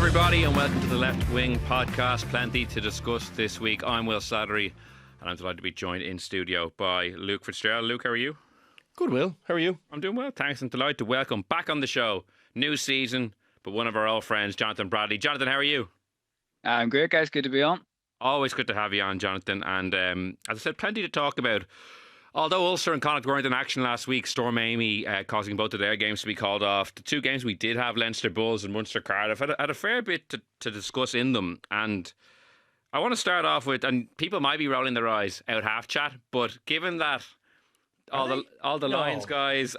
everybody, and welcome to the Left Wing Podcast. Plenty to discuss this week. I'm Will Slattery, and I'm delighted to be joined in studio by Luke Fitzgerald. Luke, how are you? Good, Will. How are you? I'm doing well, thanks. I'm delighted to welcome back on the show, new season, but one of our old friends, Jonathan Bradley. Jonathan, how are you? I'm great, guys. Good to be on. Always good to have you on, Jonathan. And as I said, plenty to talk about. Although Ulster and Connacht weren't in action last week, Storm Amy causing both of their games to be called off. The two games we did have, Leinster Bulls and Munster Cardiff, had a fair bit to discuss in them. And I want to start off with, and people might be rolling their eyes out half chat, but given that all the Lions guys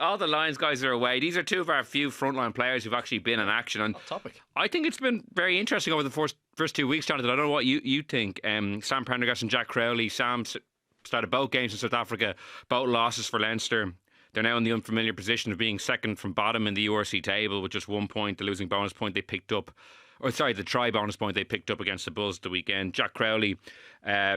are away, these are two of our few frontline players who've actually been in action. And topic. I think it's been very interesting over the first 2 weeks, Jonathan. I don't know what you think. Sam Prendergast and Jack Crowley. Sam started both games in South Africa, both losses for Leinster. They're now in the unfamiliar position of being second from bottom in the URC table with just 1 point, the losing bonus point they picked up. The try bonus point they picked up against the Bulls the weekend. Jack Crowley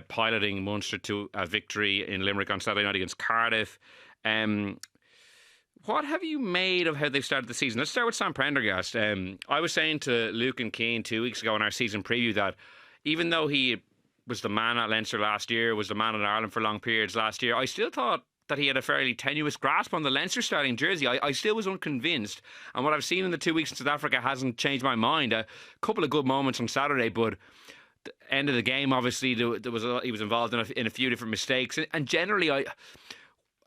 piloting Munster to a victory in Limerick on Saturday night against Cardiff. What have you made of how they've started the season? Let's start with Sam Prendergast. I was saying to Luke and Keane 2 weeks ago in our season preview that even though he was the man at Leinster last year, was the man in Ireland for long periods last year, I still thought that he had a fairly tenuous grasp on the Leinster starting jersey. I still was unconvinced, and what I've seen in the 2 weeks in South Africa hasn't changed my mind. A couple of good moments on Saturday, but the end of the game, obviously, he was involved in a few different mistakes, and generally,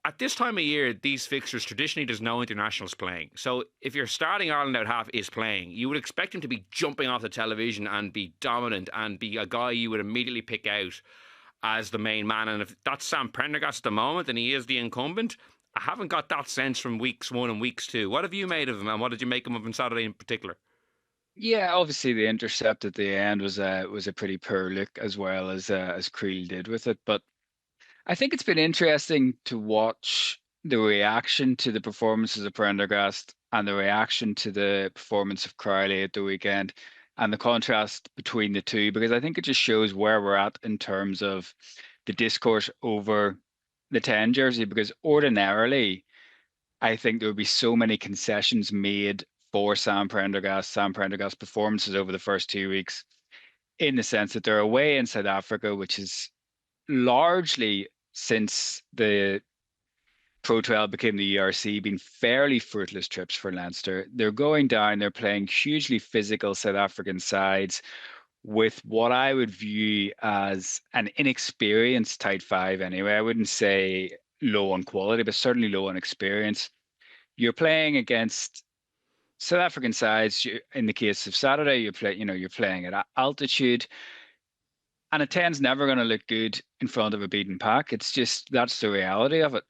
at this time of year, these fixtures, traditionally there's no internationals playing. So if your starting Ireland out half is playing, you would expect him to be jumping off the television and be dominant and be a guy you would immediately pick out as the main man. And if that's Sam Prendergast at the moment and he is the incumbent, I haven't got that sense from weeks 1 and weeks 2. What have you made of him, and what did you make him of on Saturday in particular? Yeah, obviously the intercept at the end was a pretty poor look, as well as Creel did with it. But I think it's been interesting to watch the reaction to the performances of Prendergast and the reaction to the performance of Crowley at the weekend, and the contrast between the two, because I think it just shows where we're at in terms of the discourse over the 10 jersey, because ordinarily I think there would be so many concessions made for Sam Prendergast performances over the first 2 weeks, in the sense that they're away in South Africa, which is largely, since the Pro 12 became the ERC, been fairly fruitless trips for Leinster. They're going down, they're playing hugely physical South African sides with what I would view as an inexperienced tight five anyway. I wouldn't say low on quality, but certainly low on experience. You're playing against South African sides. In the case of Saturday, you're playing at altitude. And a 10's never going to look good in front of a beaten pack. It's just, that's the reality of it.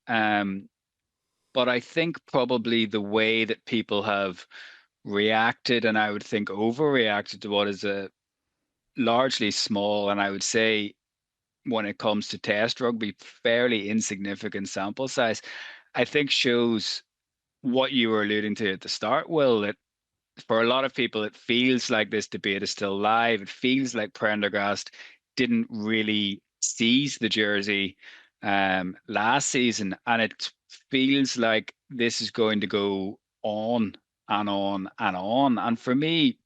But I think probably the way that people have reacted, and I would think overreacted to what is a largely small, and I would say when it comes to test rugby, fairly insignificant sample size, I think shows what you were alluding to at the start, Will, that for a lot of people, it feels like this debate is still live. It feels like Prendergast didn't really seize the jersey last season, and it feels like this is going to go on and on and on. And for me,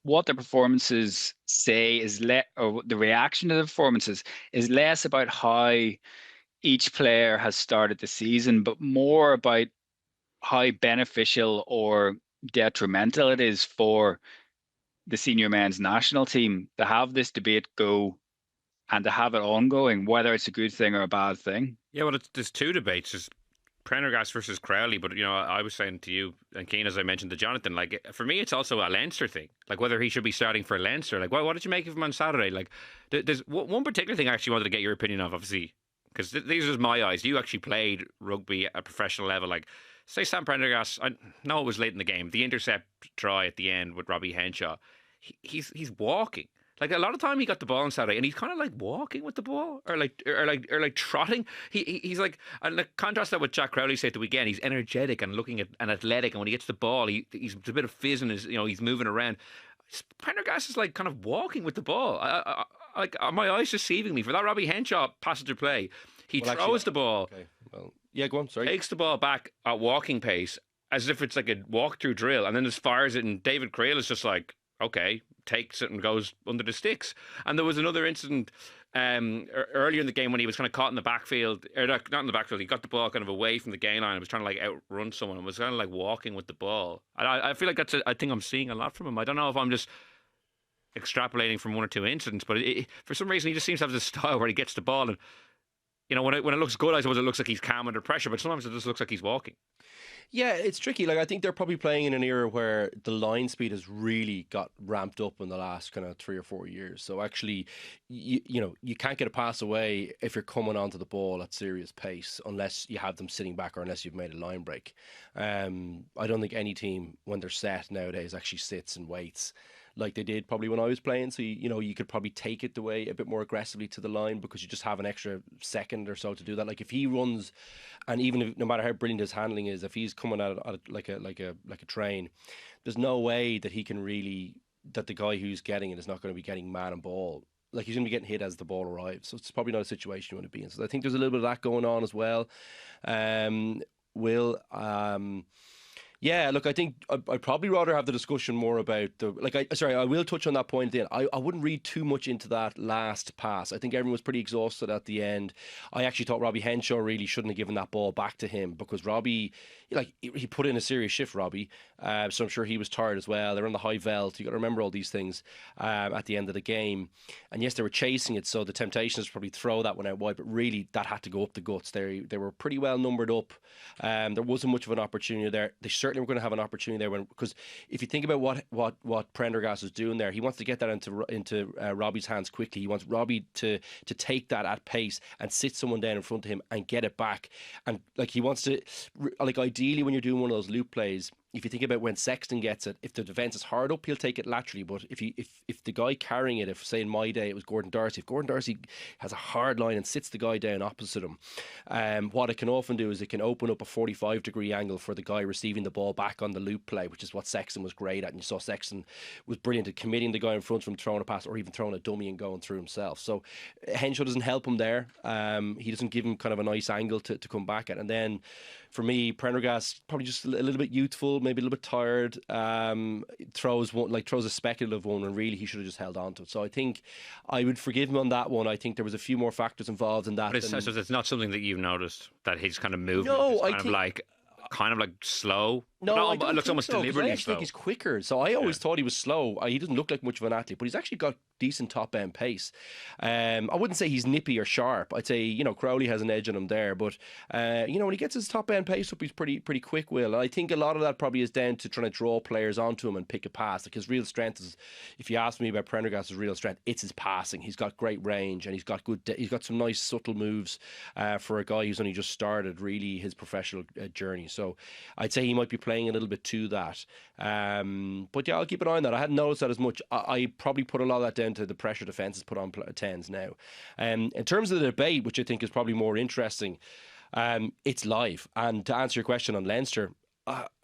what the performances say is or the reaction to the performances is less about how each player has started the season, but more about how beneficial or detrimental it is for the senior men's national team to have this debate go and to have it ongoing, whether it's a good thing or a bad thing. Yeah, well, there's two debates. There's Prendergast versus Crowley, but I was saying to you and Keane, as I mentioned to Jonathan, like, for me it's also a Leinster thing, like whether he should be starting for Leinster. Like, what did you make of him on Saturday? Like, there's one particular thing I actually wanted to get your opinion of, obviously, because these are my eyes. You actually played rugby at a professional level. Like, say Sam Prendergast, I know it was late in the game, the intercept try at the end with Robbie Henshaw, he's walking. Like, a lot of time he got the ball on Saturday and he's kind of like walking with the ball or like trotting. He's like, and like, contrast that with Jack Crowley said the weekend, he's energetic and looking at and athletic, and when he gets the ball, he's a bit of fizz in his, he's moving around. Prendergast is like kind of walking with the ball. Like, my eyes deceiving me for that Robbie Henshaw passenger play. He throws the ball. Okay. Well, yeah, go on. Sorry. Takes the ball back at walking pace as if it's like a walkthrough drill, and then just fires it, and David Creel is just like, okay, takes it and goes under the sticks. And there was another incident earlier in the game when he was kind of caught in the backfield, or not in the backfield, he got the ball kind of away from the gain line and was trying to like outrun someone and was kind of like walking with the ball. And I feel like that's a thing I'm seeing a lot from him. I don't know if I'm just extrapolating from one or two incidents, but for some reason he just seems to have this style where he gets the ball and, you know, when it looks good, I suppose it looks like he's calm under pressure, but sometimes it just looks like he's walking. Yeah, it's tricky. Like, I think they're probably playing in an era where the line speed has really got ramped up in the last kind of 3 or 4 years. So actually, you know, you can't get a pass away if you're coming onto the ball at serious pace unless you have them sitting back or unless you've made a line break. I don't think any team, when they're set nowadays, actually sits and waits like they did probably when I was playing. So, you know, you could probably take it away a bit more aggressively to the line because you just have an extra second or so to do that. Like if he runs, and even if, no matter how brilliant his handling is, if he's coming at it like a train, there's no way that he can really, that the guy who's getting it is not going to be getting man and ball. Like he's going to be getting hit as the ball arrives. So it's probably not a situation you want to be in. So I think there's a little bit of that going on as well. Yeah, look, I think I'd probably rather have the discussion more about I will touch on that point then. I wouldn't read too much into that last pass. I think everyone was pretty exhausted at the end. I actually thought Robbie Henshaw really shouldn't have given that ball back to him because Robbie, like, he put in a serious shift, Robbie. So I'm sure he was tired as well. They're on the high veld. You got to remember all these things at the end of the game. And yes, they were chasing it, so the temptation is probably throw that one out wide, but really that had to go up the guts. They were pretty well numbered up. There wasn't much of an opportunity there. They certainly were going to have an opportunity there because if you think about what Prendergast is doing there, he wants to get that into Robbie's hands quickly. He wants Robbie to take that at pace and sit someone down in front of him and get it back. And like he wants to, like ideally when you're doing one of those loop plays, if you think about when Sexton gets it, if the defence is hard up, he'll take it laterally. But if the guy carrying it, if say in my day it was Gordon Darcy, if Gordon Darcy has a hard line and sits the guy down opposite him, what it can often do is it can open up a 45-degree angle for the guy receiving the ball back on the loop play, which is what Sexton was great at. And you saw Sexton was brilliant at committing the guy in front from throwing a pass or even throwing a dummy and going through himself. So Henshaw doesn't help him there. He doesn't give him kind of a nice angle to come back at. And then for me, Prendergast probably just a little bit youthful, maybe a little bit tired. Throws a speculative one when really he should have just held on to it. So I think I would forgive him on that one. I think there was a few more factors involved in that. But it's not something that you've noticed, that his kind of movement is kind of like slow. No, it looks almost deliberately I actually think he's quicker. So I always thought he was slow. He doesn't look like much of an athlete, but he's actually got decent top end pace. I wouldn't say he's nippy or sharp. I'd say, you know, Crowley has an edge on him there, but you know, when he gets his top end pace up, he's pretty quick, Will. And I think a lot of that probably is down to trying to draw players onto him and pick a pass. Like his real strength is, if you ask me about Prendergast's real strength, it's his passing. He's got great range and he's got some nice subtle moves for a guy who's only just started really his professional journey. So I'd say he might be playing a little bit to that. But yeah, I'll keep an eye on that. I hadn't noticed that as much. I probably put a lot of that down to the pressure defences put on 10s now. In terms of the debate, which I think is probably more interesting, it's live. And to answer your question on Leinster,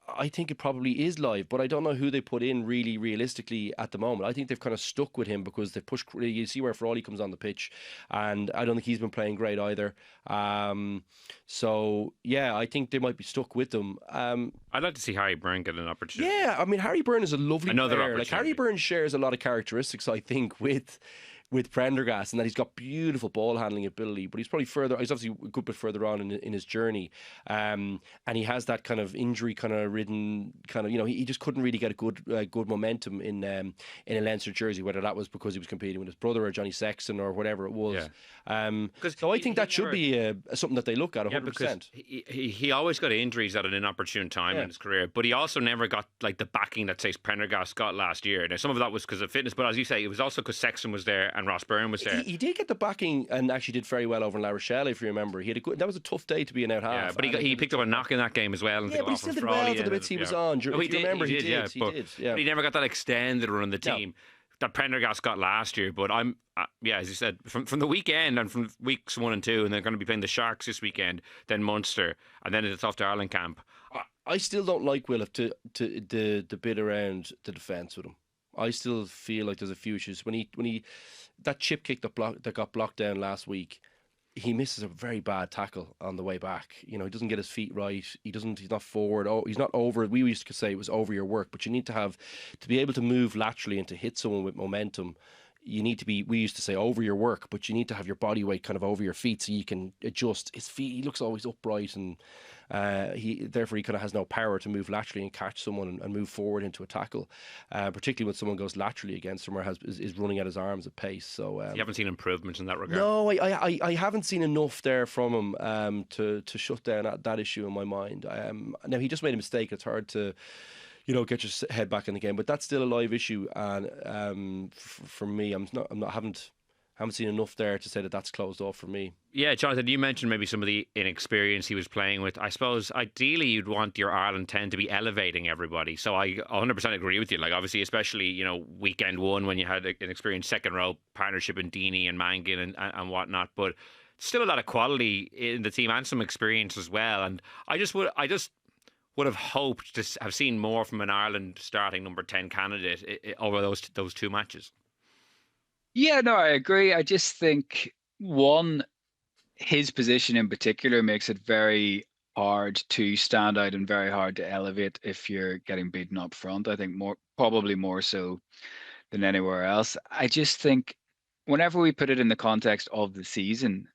I think it probably is live, but I don't know who they put in really realistically at the moment. I think they've kind of stuck with him because they've pushed. You see where Frawley comes on the pitch, and I don't think he's been playing great either. So yeah, I think they might be stuck with them. I'd like to see Harry Byrne get an opportunity. Yeah, I mean Harry Byrne is a lovely Another player. Like opportunity. Harry Byrne shares a lot of characteristics, I think, with Prendergast, and that he's got beautiful ball handling ability, but he's obviously a good bit further on in his journey, and he has that kind of injury kind of ridden kind of, you know, he just couldn't really get a good momentum in a Leinster jersey, whether that was because he was competing with his brother or Johnny Sexton or whatever it was. Yeah. So I think that should be something that they look at 100%. Yeah, because he always got injuries at an inopportune time in his career, but he also never got like the backing that say Prendergast got last year. Now some of that was because of fitness, but as you say, it was also because Sexton was there and Ross Byrne was there. He did get the backing and actually did very well over in La Rochelle, if you remember. He had that was a tough day to be an out half. Yeah, but he picked up a knock in that game as well. And but he still did well for the bits he was on. He did. But he never got that extended run on the team that Prendergast got last year. But I'm, as you said, from the weekend and from weeks 1 and 2, and they're going to be playing the Sharks this weekend, then Munster, and then it's off to Ireland camp. I still don't like Will to the bit around the defence with him. I still feel like there's a few issues when he that chip kick that got blocked down last week. he misses a very bad tackle on the way back. He doesn't get his feet right. He's not forward. Oh, he's not over. We used to say it was over your work, but you need to be able to move laterally and to hit someone with momentum. You need to be, we used to say, over your work, but you need to have your body weight kind of over your feet so you can adjust his feet. He looks always upright, and he kind of has no power to move laterally and catch someone and move forward into a tackle, particularly when someone goes laterally against him or is running at his arms at pace. So you haven't seen improvements in that regard? No, I haven't seen enough there from him to shut down that issue in my mind. Now, he just made a mistake. It's hard to get your head back in the game, but that's still a live issue. And for me, haven't seen enough there to say that that's closed off for me. Yeah, Jonathan, you mentioned maybe some of the inexperience he was playing with. I suppose ideally you'd want your Ireland 10 to be elevating everybody. So I 100% agree with you. Like, obviously, especially, weekend one when you had an experienced second row partnership in Deeney and Mangan and whatnot. But still a lot of quality in the team and some experience as well. And I just would have hoped to have seen more from an Ireland starting number 10 candidate over those two matches. Yeah, no, I agree. I just think, one, his position in particular makes it very hard to stand out and very hard to elevate if you're getting beaten up front. I think probably more so than anywhere else. I just think whenever we put it in the context of the season,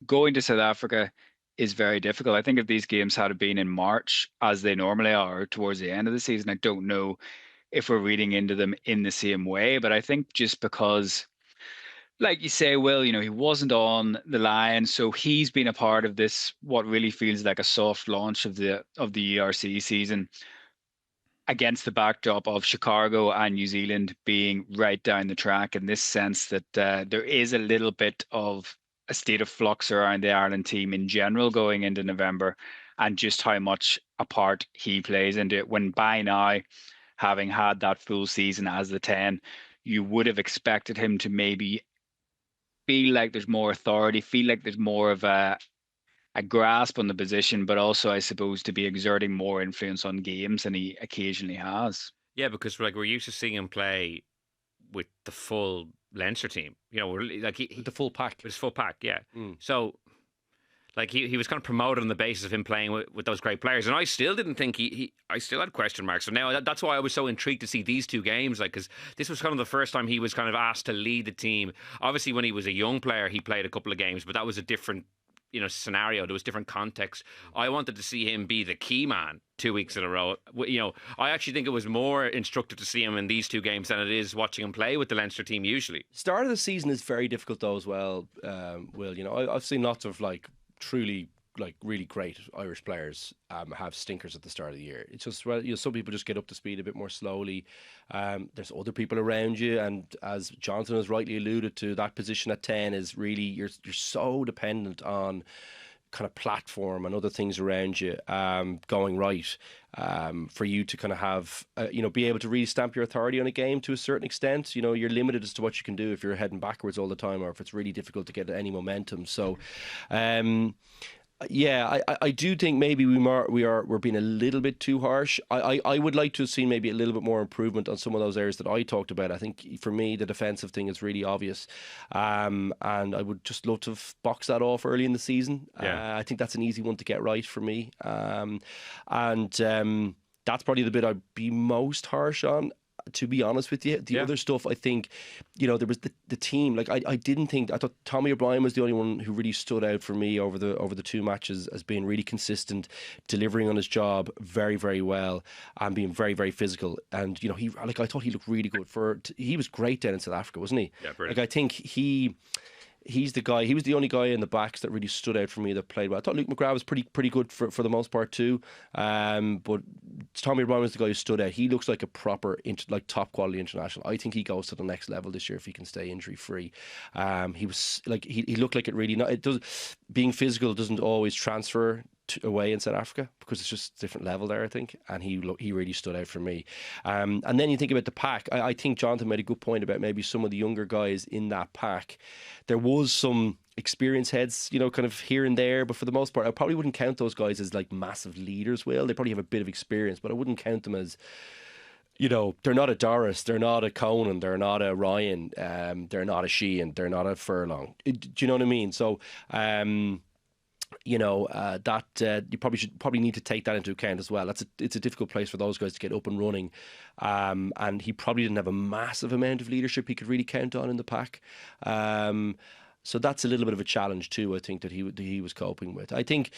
going to South Africa is very difficult. I think if these games had been in March, as they normally are, towards the end of the season, I don't know if we're reading into them in the same way. But I think just because, like you say, Will, he wasn't on the line, so he's been a part of this, what really feels like a soft launch of the ERC season, against the backdrop of Chicago and New Zealand being right down the track, in this sense that there is a little bit of a state of flux around the Ireland team in general going into November, and just how much a part he plays into it. When by now, having had that full season as the 10, you would have expected him to maybe feel like there's more authority, feel like there's more of a grasp on the position, but also, I suppose, to be exerting more influence on games than he occasionally has. Yeah, because we're used to seeing him play with the full Leinster team. With the full pack. With his full pack, yeah. So, he was kind of promoted on the basis of him playing with those great players. And I still didn't think I still had question marks. So now that's why I was so intrigued to see these two games, because this was kind of the first time he was kind of asked to lead the team. Obviously, when he was a young player, he played a couple of games, but that was a different scenario. There was different context. I wanted to see him be the key man 2 weeks in a row. I actually think it was more instructive to see him in these two games than it is watching him play with the Leinster team usually. Start of the season is very difficult though as well, Will. I've seen lots of truly really great Irish players have stinkers at the start of the year. It's just, some people just get up to speed a bit more slowly. There's other people around you, and as Jonathan has rightly alluded to, that position at 10 is really, you're so dependent on kind of platform and other things around you going right for you to kind of have be able to really stamp your authority on a game to a certain extent. You're limited as to what you can do if you're heading backwards all the time, or if it's really difficult to get any momentum. So yeah, I do think maybe we're being a little bit too harsh. I would like to have seen maybe a little bit more improvement on some of those areas that I talked about. I think for me the defensive thing is really obvious, and I would just love to have boxed that off early in the season. I think that's an easy one to get right for me, and that's probably the bit I'd be most harsh on, to be honest with you. The other stuff, I think, there was the team. I thought Tommy O'Brien was the only one who really stood out for me over the two matches as being really consistent, delivering on his job very, very well, and being very, very physical. And I thought he looked really good he was great down in South Africa, wasn't he? Yeah, brilliant. I think he's the guy. He was the only guy in the backs that really stood out for me, that played well. I thought Luke McGrath was pretty good for the most part too. But Tommy O'Brien was the guy who stood out. He looks like a proper top quality international. I think he goes to the next level this year if he can stay injury free. He was he looked like it really. Being physical doesn't always transfer away in South Africa, because it's just a different level there, I think, and he really stood out for me. And then you think about the pack. I think Jonathan made a good point about maybe some of the younger guys in that pack. There was some experienced heads, kind of here and there, but for the most part, I probably wouldn't count those guys as massive leaders. Will they probably have a bit of experience, but I wouldn't count them as they're not a Doris, they're not a Conan, they're not a Ryan, they're not a Sheehan, they're not a Furlong. Do you know what I mean? So, that you probably need to take that into account as well. It's a difficult place for those guys to get up and running, and he probably didn't have a massive amount of leadership he could really count on in the pack. So that's a little bit of a challenge too, I think, that he was coping with. I think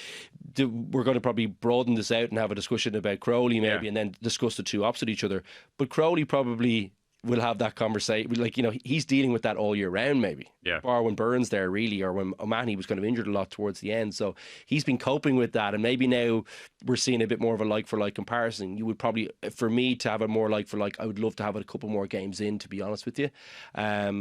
we're going to probably broaden this out and have a discussion about Crowley maybe, and then discuss the two opposite each other. But Crowley probably will have that conversation. Like, he's dealing with that all year round maybe. Yeah. Bar when Burns there really, or when O'Mahony was kind of injured a lot towards the end. So he's been coping with that, and maybe now we're seeing a bit more of a like-for-like comparison. You would probably, for me to have a more like-for-like, I would love to have a couple more games in, to be honest with you.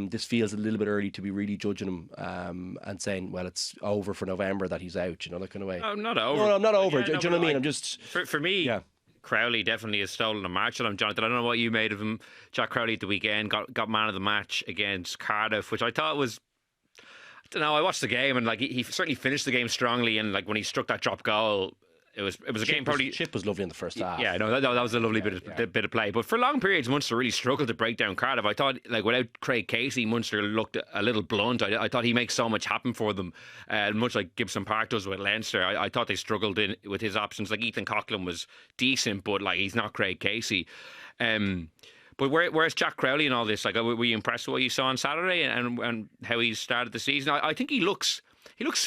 This feels a little bit early to be really judging him and saying, well, it's over for November that he's out, that kind of way. Oh, not over. No, I'm not over. Yeah, Do you know what I mean? I'm just... For me... Yeah. Crowley definitely has stolen a match on him, Jonathan. I don't know what you made of him. Jack Crowley at the weekend got man of the match against Cardiff, which I thought was, I don't know, I watched the game and he certainly finished the game strongly, and when he struck that drop goal, it was a game probably... Chip was lovely in the first half. Yeah, no, that was a lovely bit of play. But for long periods, Munster really struggled to break down Cardiff. I thought, without Craig Casey, Munster looked a little blunt. I thought he makes so much happen for them, much like Gibson Park does with Leinster. I thought they struggled with his options. Ethan Coughlin was decent, but he's not Craig Casey. But where's Jack Crowley in all this? Were you impressed with what you saw on Saturday and how he started the season? I think he looks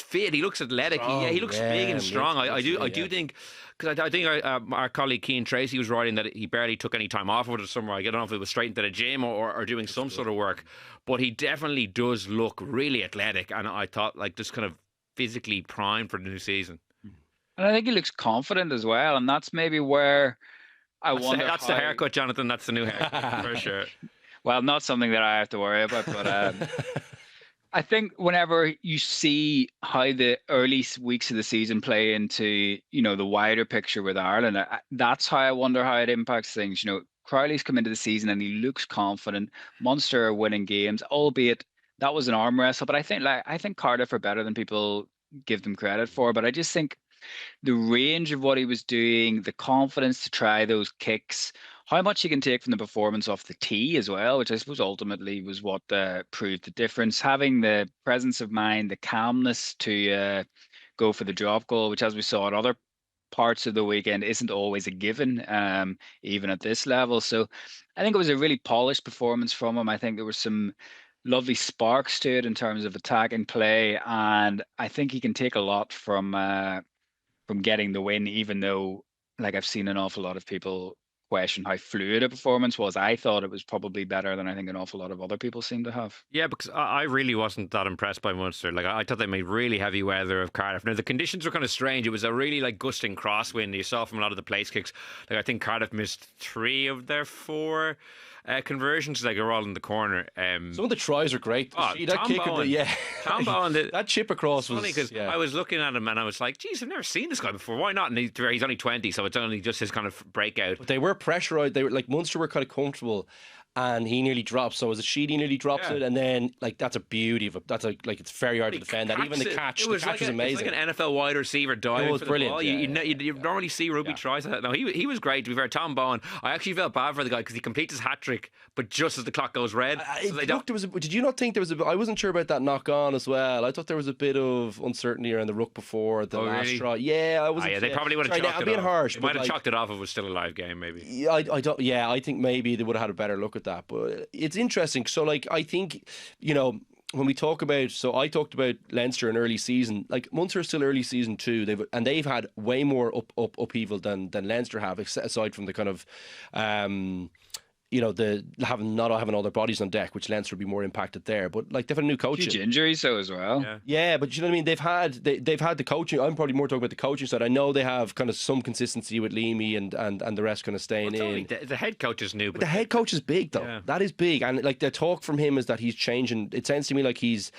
fit. He looks athletic. He looks big and strong. I do think, because I think our colleague Keane Tracy was writing that he barely took any time off over the summer. I don't know if it was straight into the gym or doing some sort of work, but he definitely does look really athletic. And I thought just kind of physically primed for the new season. And I think he looks confident as well, and that's maybe where wonder. That's the haircut, Jonathan. That's the new haircut for sure. Well, not something that I have to worry about, but. I think whenever you see how the early weeks of the season play into, the wider picture with Ireland, that's how I wonder how it impacts things. Crowley's come into the season and he looks confident. Munster are winning games, albeit that was an arm wrestle. But I think Cardiff are better than people give them credit for. But I just think the range of what he was doing, the confidence to try those kicks, how much he can take from the performance off the tee as well, which I suppose ultimately was what proved the difference. Having the presence of mind, the calmness to go for the drop goal, which, as we saw at other parts of the weekend, isn't always a given, even at this level. So I think it was a really polished performance from him. I think there were some lovely sparks to it in terms of attack and play, and I think he can take a lot from getting the win, even though, I've seen an awful lot of people question how fluid a performance was. I thought it was probably better than I think an awful lot of other people seem to have. Yeah, because I really wasn't that impressed by Munster. I thought they made really heavy weather of Cardiff. Now the conditions were kind of strange. It was a really gusting crosswind. You saw from a lot of the place kicks. I think Cardiff missed 3 of their 4 conversions. They were all in the corner. Some of the tries are great. That kick, Tom Bowen, that chip across was funny because I was looking at him and I was like, geez, I've never seen this guy before. Why not? And he's only 20, so it's only just his kind of breakout. But they were pressurised. They were Munster were kind of comfortable, and he nearly drops. So as a Sheedy nearly drops it, and then that's a beauty of it. That's it's very hard to defend that. Even the catch was amazing. It was like an NFL wide receiver diving. It was brilliant. You normally see rugby tries that. No, he was great. To be fair, Tom Bowen, I actually felt bad for the guy because he completes his hat trick, but just as the clock goes red. Did you not think there was I wasn't sure about that knock on as well. I thought there was a bit of uncertainty around the ruck before the last try. Yeah, I wasn't. They probably would have chalked it off. I'm being harsh. They might have chalked it off if it was still a live game, maybe. Yeah, I don't. Yeah, I think maybe they would have had a better look at that. But it's interesting. So I think when we talk about, so I talked about Leinster in early season, Munster is still early season too. They've had way more upheaval than Leinster have, aside from the kind of the not having all their bodies on deck, which Leinster would be more impacted there. But they've had a new coach. Huge injuries though as well. Yeah, but you know what I mean. They've had the coaching. I'm probably more talking about the coaching side. I know they have kind of some consistency with Leamy and the rest kind of staying in. The head coach is new, but the head coach is big though. Yeah. That is big, and the talk from him is that he's changing. It sounds to me like he's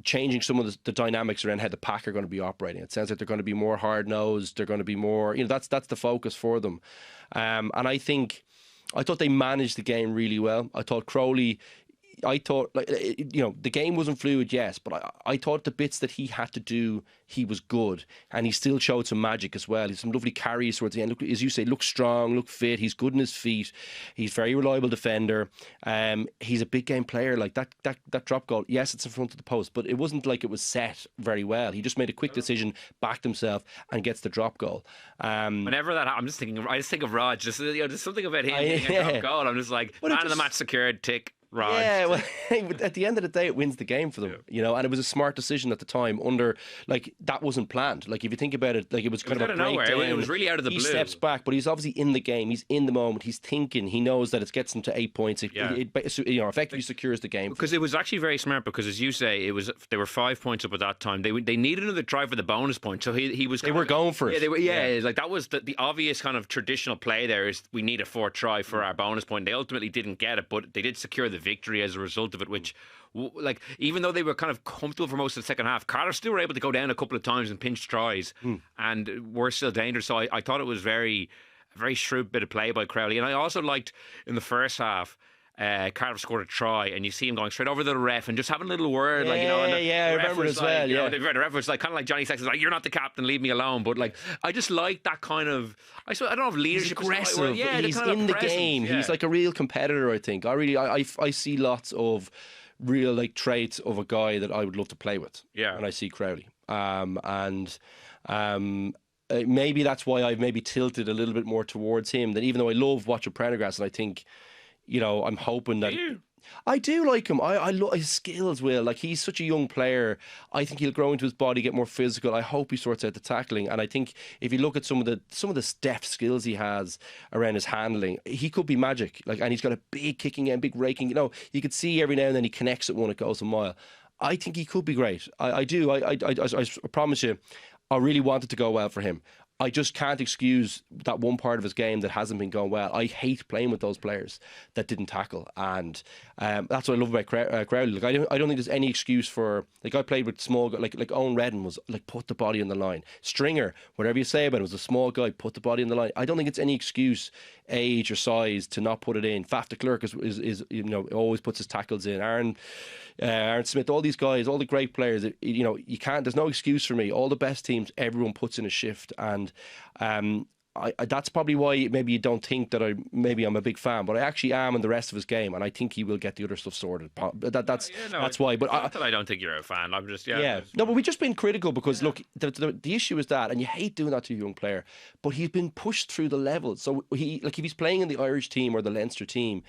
changing some of the dynamics around how the pack are going to be operating. It sounds like they're going to be more hard nosed. They're going to be more. That's the focus for them, and I thought they managed the game really well. I thought Crowley, I thought, like, the game wasn't fluid, yes, but I thought the bits that he had to do, he was good, and he still showed some magic as well. He's some lovely carries towards the end. Look, as you say, look strong, look fit. He's good in his feet. He's very reliable defender. He's a big game player. Like that drop goal, yes, it's in front of the post, but it wasn't like it was set very well. He just made a quick decision, backed himself, and gets the drop goal. Whenever that happens, I just think of Raj. There's something about him getting a drop goal. I'm just like, man of the match secured, tick. Raj. Yeah, well, at the end of the day, it wins the game for them, and it was a smart decision at the time. That wasn't planned. Like, if you think about it, like, it was kind of a breakdown. It was really out of the blue. He steps back, but he's obviously in the game. He's in the moment. He's thinking. He knows that it gets him to 8 points. It effectively secures the game. Because it was actually very smart. Because, as you say, they were 5 points up at that time. They needed another try for the bonus point. So he was. They were going for it. Yeah, like that was the obvious kind of traditional play. There is we need a 4th try for our bonus point. They ultimately didn't get it, but they did secure the victory as a result of it, which, like, even though they were kind of comfortable for most of the second half, Cardiff still were able to go down a couple of times and pinch tries and were still dangerous. So I thought it was a very shrewd bit of play by Crowley. And I also liked in the first half, Cardiff scored a try, and you see him going straight over the ref and just having a little word, I remember as well. The ref was like, kind of like Johnny Sexton's like, "You're not the captain, leave me alone." But like, I just like that kind of. I don't know if leadership. He's aggressive. He's in the game. Yeah. He's like a real competitor. I think. I see lots of real, like, traits of a guy that I would love to play with. Yeah. And I see Crowley. Maybe that's why I've maybe tilted a little bit more towards him. That even though I love watching Prendergast, and I think, I'm hoping that. I do like him. I love his skills, Will. Like, he's such a young player. I think he'll grow into his body, get more physical. I hope he sorts out the tackling. And I think if you look at some of the deft skills he has around his handling, he could be magic. Like, and he's got a big kicking and big raking. You could see every now and then he connects it when it goes a mile. I think he could be great. I do. I promise you, I really want it to go well for him. I just can't excuse that one part of his game that hasn't been going well. I hate playing with those players that didn't tackle, and that's what I love about Crowley. Like, I don't think there's any excuse for, like, I played with small guys, like Owen Redden was like, put the body on the line. Stringer, whatever you say about him, was a small guy, put the body on the line. I don't think it's any excuse, age or size, to not put it in. Faf de Klerk is always puts his tackles in. Aaron Smith, all these guys, all the great players. You can't. There's no excuse for me. All the best teams, everyone puts in a shift, and that's probably why maybe you don't think that I'm a big fan, but I actually am in the rest of his game, and I think he will get the other stuff sorted. That's why. But I don't think you're a fan. I'm just No, but we've just been critical because look, the issue is that, and you hate doing that to a young player, but he's been pushed through the levels. So if he's playing in the Irish team or the Leinster team,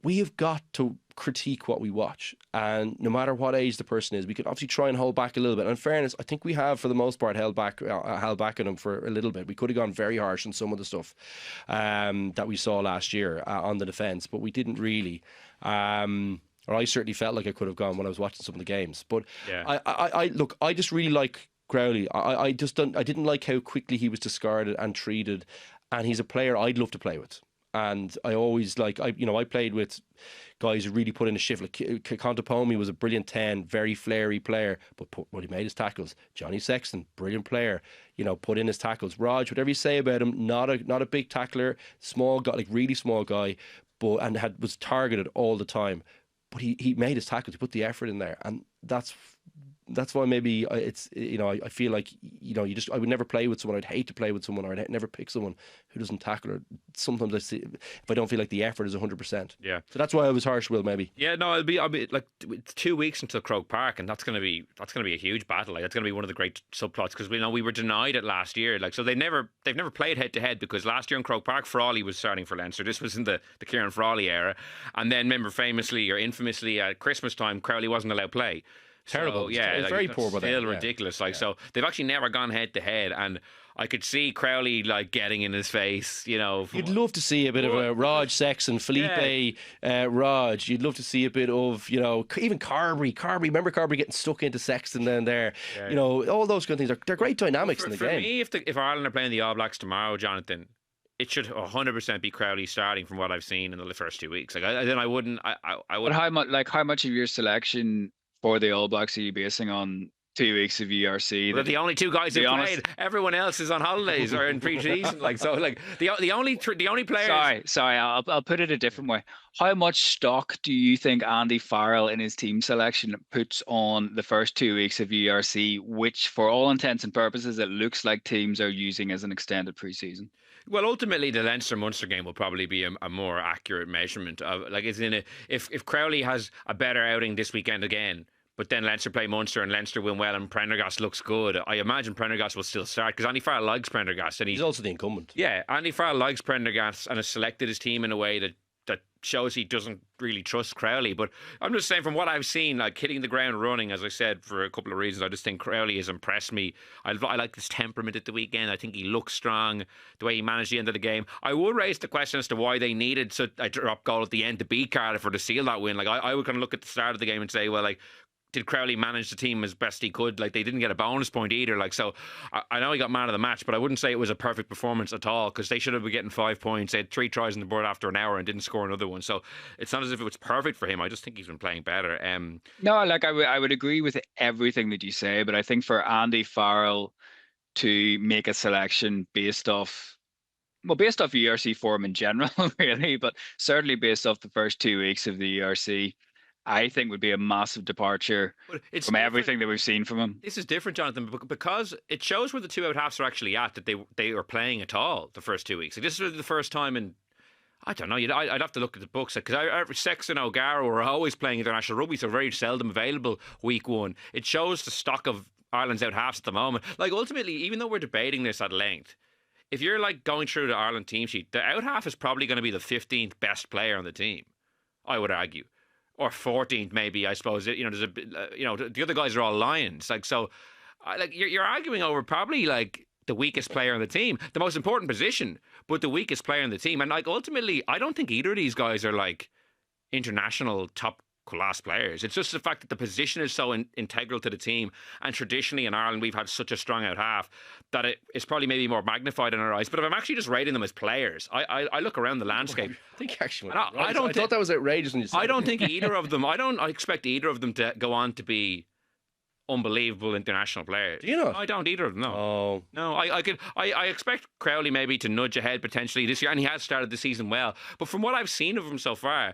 we have got to critique what we watch, and no matter what age the person is, we can obviously try and hold back a little bit. And in fairness, I think we have, for the most part, held back on him for a little bit. We could have gone very harsh on some of the stuff that we saw last year on the defence, but we didn't really. Or I certainly felt like I could have gone when I was watching some of the games. But yeah. I just really like Crowley. I didn't like how quickly he was discarded and treated, and he's a player I'd love to play with. And I always I played with guys who really put in a shift. Like Contepomi was a brilliant 10, very flary player, but he made his tackles. Johnny Sexton, brilliant player, put in his tackles. Raj, whatever you say about him, not a big tackler, small guy, like really small guy, but was targeted all the time. But he made his tackles. He put the effort in there, and that's why maybe it's I feel like I would never play with someone. I'd hate to play with someone, or I'd never pick someone who doesn't tackle. Or sometimes I see if I don't feel like the effort is 100%. Yeah. So that's why I was harsh, Will, maybe. Yeah. No, I'll be like, it's 2 weeks until Croke Park, and that's going to be a huge battle. Like, that's going to be one of the great subplots, because we were denied it last year. Like, so they've never played head to head, because last year in Croke Park, Frawley was starting for Leinster. This was in the Kieran Frawley era, and then remember famously or infamously at Christmas time, Crowley wasn't allowed to play. Terrible. So, yeah, it's very poor by that. Still ridiculous. So they've actually never gone head to head, and I could see Crowley getting in his face. You'd love to see a bit of a Raj Sexton, Felipe Raj. You'd love to see a bit of even Carberry. Remember Carberry getting stuck into Sexton then there. Yeah. All those kind of things. They're great dynamics in the game. For me, if Ireland are playing the All Blacks tomorrow, Jonathan, it should 100% be Crowley starting, from what I've seen in the first 2 weeks. I wouldn't. But how much of your selection for the All Blacks are you basing on 2 weeks of URC. They're the only two guys who honest, played. Everyone else is on holidays or in pre-season. The only players. Sorry. I'll put it a different way. How much stock do you think Andy Farrell in his team selection puts on the first 2 weeks of URC, which, for all intents and purposes, it looks like teams are using as an extended pre-season? Well, ultimately, the Leinster Munster game will probably be a more accurate measurement of, like, if Crowley has a better outing this weekend again, but then Leinster play Munster and Leinster win well and Prendergast looks good, I imagine Prendergast will still start because Andy Farrell likes Prendergast. And he's also the incumbent. Yeah, Andy Farrell likes Prendergast and has selected his team in a way that shows he doesn't really trust Crowley. But I'm just saying, from what I've seen, like hitting the ground running, as I said, for a couple of reasons, I just think Crowley has impressed me. I like his temperament at the weekend. I think he looks strong, the way he managed the end of the game. I would raise the question as to why they needed a drop goal at the end to beat Cardiff or to seal that win. Like, I would kind of look at the start of the game and say, well, like, did Crowley manage the team as best he could? Like, they didn't get a bonus point either. Like, so I know he got man of the match, but I wouldn't say it was a perfect performance at all, because they should have been getting 5 points. They had 3 tries on the board after an hour and didn't score another one. So it's not as if it was perfect for him. I just think he's been playing better. No, like I would agree with everything that you say, but I think for Andy Farrell to make a selection based off URC form in general, really, but certainly based off the first 2 weeks of the URC, I think would be a massive departure from everything that we've seen from him. This is different, Jonathan, because it shows where the two out halves are actually at, that they were playing at all the first 2 weeks. Like, this is the first time in, I don't know, I'd have to look at the books, because Sexton and O'Gara were always playing international rugby, so very seldom available week one. It shows the stock of Ireland's out halves at the moment. Like, ultimately, even though we're debating this at length, if you're like going through the Ireland team sheet, the out half is probably going to be the 15th best player on the team, I would argue. Or 14th, maybe, I suppose. There's the other guys are all Lions. Like, so, you're arguing over probably like the weakest player on the team, the most important position, but the weakest player on the team. And like, ultimately, I don't think either of these guys are like international top class players. It's just the fact that the position is so integral to the team, and traditionally in Ireland we've had such a strong out half that it's probably maybe more magnified in our eyes. But if I'm actually just rating them as players, I look around the landscape. I think actually, I thought that was outrageous when you said I don't think either of them. I expect either of them to go on to be unbelievable international players. Do you not? I don't either of them. No. Oh no. I expect Crowley maybe to nudge ahead potentially this year, and he has started the season well. But from what I've seen of him so far,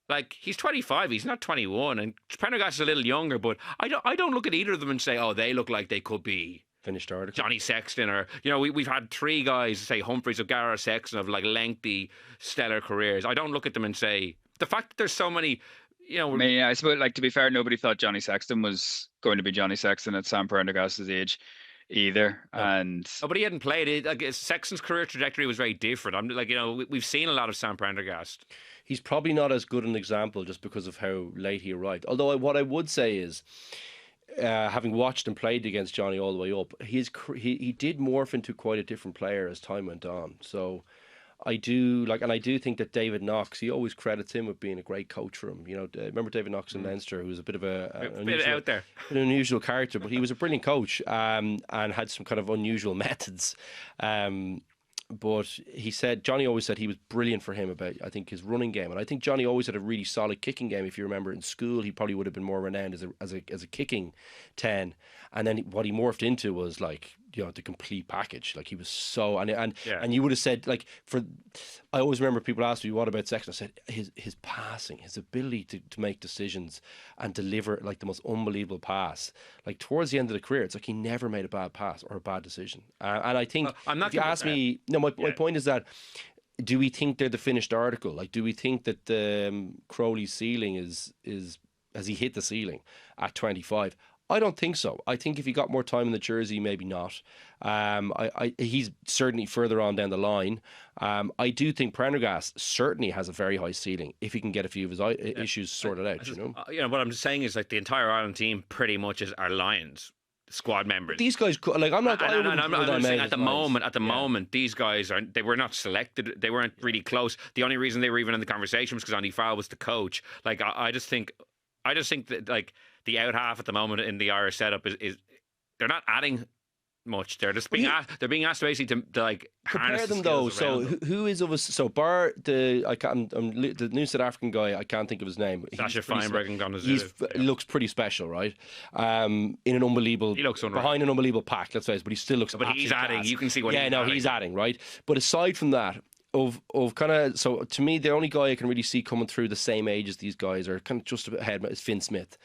like, he's 25, he's not 21, and Prendergast is a little younger, but I don't look at either of them and say, oh, they look like they could be finished article. Johnny Sexton, or, we've had 3 guys, say Humphreys, O'Gara, Sexton, of like lengthy, stellar careers. I don't look at them and say, the fact that there's so many, I suppose, like, to be fair, nobody thought Johnny Sexton was going to be Johnny Sexton at Sam Prendergast's age either. But he hadn't played it. Like, Sexton's career trajectory was very different. I'm like, we've seen a lot of Sam Prendergast. He's probably not as good an example just because of how late he arrived. Although what I would say is, having watched and played against Johnny all the way up, he did morph into quite a different player as time went on. So I do think that David Knox, he always credits him with being a great coach for him. Remember David Knox in Leinster, who was a bit of a bit out there, an unusual character, but he was a brilliant coach and had some kind of unusual methods. But Johnny always said he was brilliant for him about, I think, his running game. And I think Johnny always had a really solid kicking game. If you remember, in school, he probably would have been more renowned as a kicking 10. And then what he morphed into was like, the complete package. Like, he was so, and you would have said, like, I always remember people asked me, what about Sexton? I said his passing, his ability to make decisions and deliver like the most unbelievable pass. Like, towards the end of the career, it's like he never made a bad pass or a bad decision. And I think, if you ask me, my point is that, do we think they're the finished article? Like, do we think that Crowley's ceiling is has he hit the ceiling at 25? I don't think so. I think if he got more time in the jersey, maybe not. He's certainly further on down the line. I do think Prendergast certainly has a very high ceiling if he can get a few of his issues sorted out. What I'm just saying is, like, the entire Ireland team pretty much are Lions squad members. These guys, like, I'm not. I'm not saying at the moment, these guys they were not selected. They weren't really close. The only reason they were even in the conversation was because Andy Farrell was the coach. Like, I just think that, like, the out half at the moment in the Irish setup is they're not adding much. They're just being they're being asked basically to like compare them though. So who is of us? So bar the the new South African guy. I can't think of his name. Sasha Feinberg and He looks pretty special, right? In an unbelievable. He looks unreal. Behind an unbelievable pack. Let's face, but he still looks. But he's adding. Class. You can see what. He's adding, right? But aside from that. Of kind of, so to me, the only guy I can really see coming through the same age as these guys, or kind of just ahead, is Finn Smith.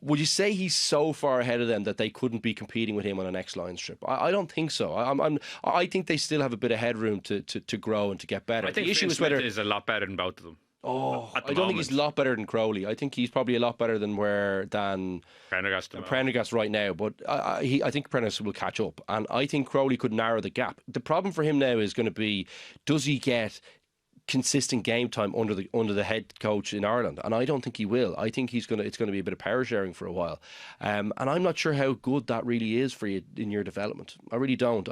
Would you say he's so far ahead of them that they couldn't be competing with him on a next line strip? I don't think so. I think they still have a bit of headroom to grow and to get better. I think the issue Finn is Smith whether is a lot better than both of them. I don't think he's a lot better than Crowley. I think he's probably a lot better than Prendergast right now. But I think Prendergast will catch up, and I think Crowley could narrow the gap. The problem for him now is going to be, does he get consistent game time under the head coach in Ireland? And I don't think he will. I think it's going to be a bit of power sharing for a while, and I'm not sure how good that really is for you in your development. I really don't.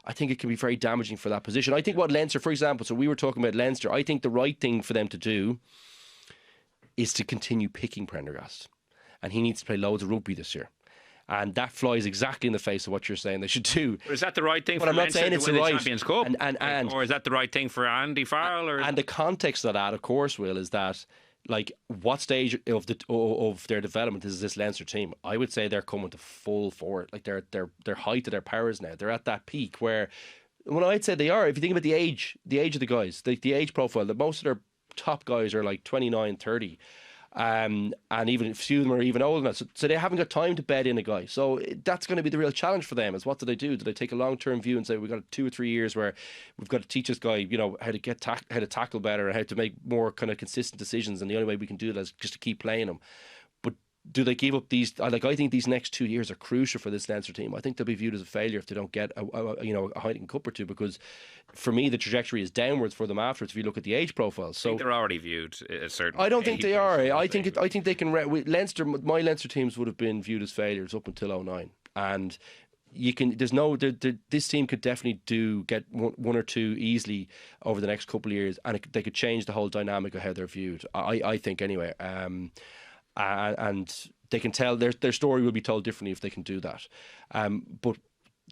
I think it can be very damaging for that position. I think what Leinster, for example, so we were talking about Leinster, I think the right thing for them to do is to continue picking Prendergast, and he needs to play loads of rugby this year. And that flies exactly in the face of what you're saying they should do. But is that the right thing but for I'm not Leinster saying to it's win the the right Champions Cup? And or is that the right thing for Andy Farrell? Or? And the context of that, of course, Will, is that, like, what stage of their development is this Leinster team? I would say they're coming to full forward. Like, they're height of their powers now. They're at that peak where, well, I'd say they are. If you think about the age of the guys, the age profile, that most of their top guys are like 29, 30. And even a few of them are even older now, so they haven't got time to bed in a guy. So that's going to be the real challenge for them. Is what do they do? Do they take a long-term view and say we've got 2 or 3 years where we've got to teach this guy, how to how to tackle better and how to make more kind of consistent decisions, and the only way we can do that is just to keep playing them. But do they give up these? I think these next 2 years are crucial for this Leinster team. I think they'll be viewed as a failure if they don't get a Heineken Cup or two, because for me the trajectory is downwards for them afterwards. If you look at the age profiles, so I think they're already viewed a certain. I don't think they are. I think they can. Leinster, my Leinster teams would have been viewed as failures up until 2009, and you can. This team could definitely get one or two easily over the next couple of years, and they could change the whole dynamic of how they're viewed. I think anyway. And they can tell their story will be told differently if they can do that. But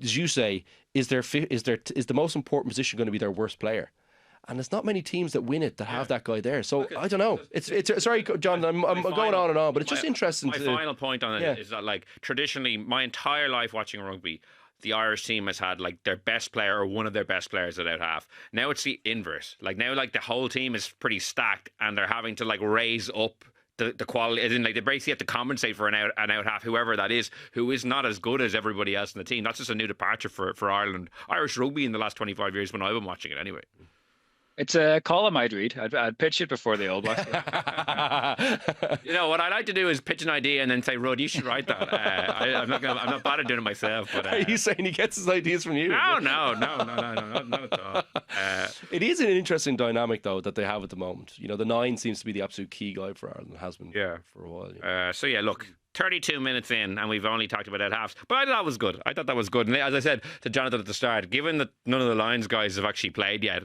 as you say, is the most important position going to be their worst player? And there's not many teams that win it that have that guy there. So I don't know. It's sorry, John. I'm going on and on, but it's just interesting. My final point on it is that, like, traditionally, my entire life watching rugby, the Irish team has had like their best player or one of their best players at out half. Now it's the inverse. Like now, like the whole team is pretty stacked, and they're having to like raise up the quality, as in like they basically have to compensate for an out half, whoever that is, who is not as good as everybody else in the team. That's just a new departure for Ireland, Irish rugby in the last 25 years when I've been watching it anyway. It's a column I'd read. I'd pitch it before the All Blacks. What I like to do is pitch an idea and then say, "Rod, you should write that." I'm not bad at doing it myself. But are you saying he gets his ideas from you? No, not at all. It is an interesting dynamic though that they have at the moment. The 9 seems to be the absolute key guy for Ireland. Has been for a while. So look. 32 minutes in, and we've only talked about out halves, but I thought that was good. And as I said to Jonathan at the start, given that none of the Lions guys have actually played yet,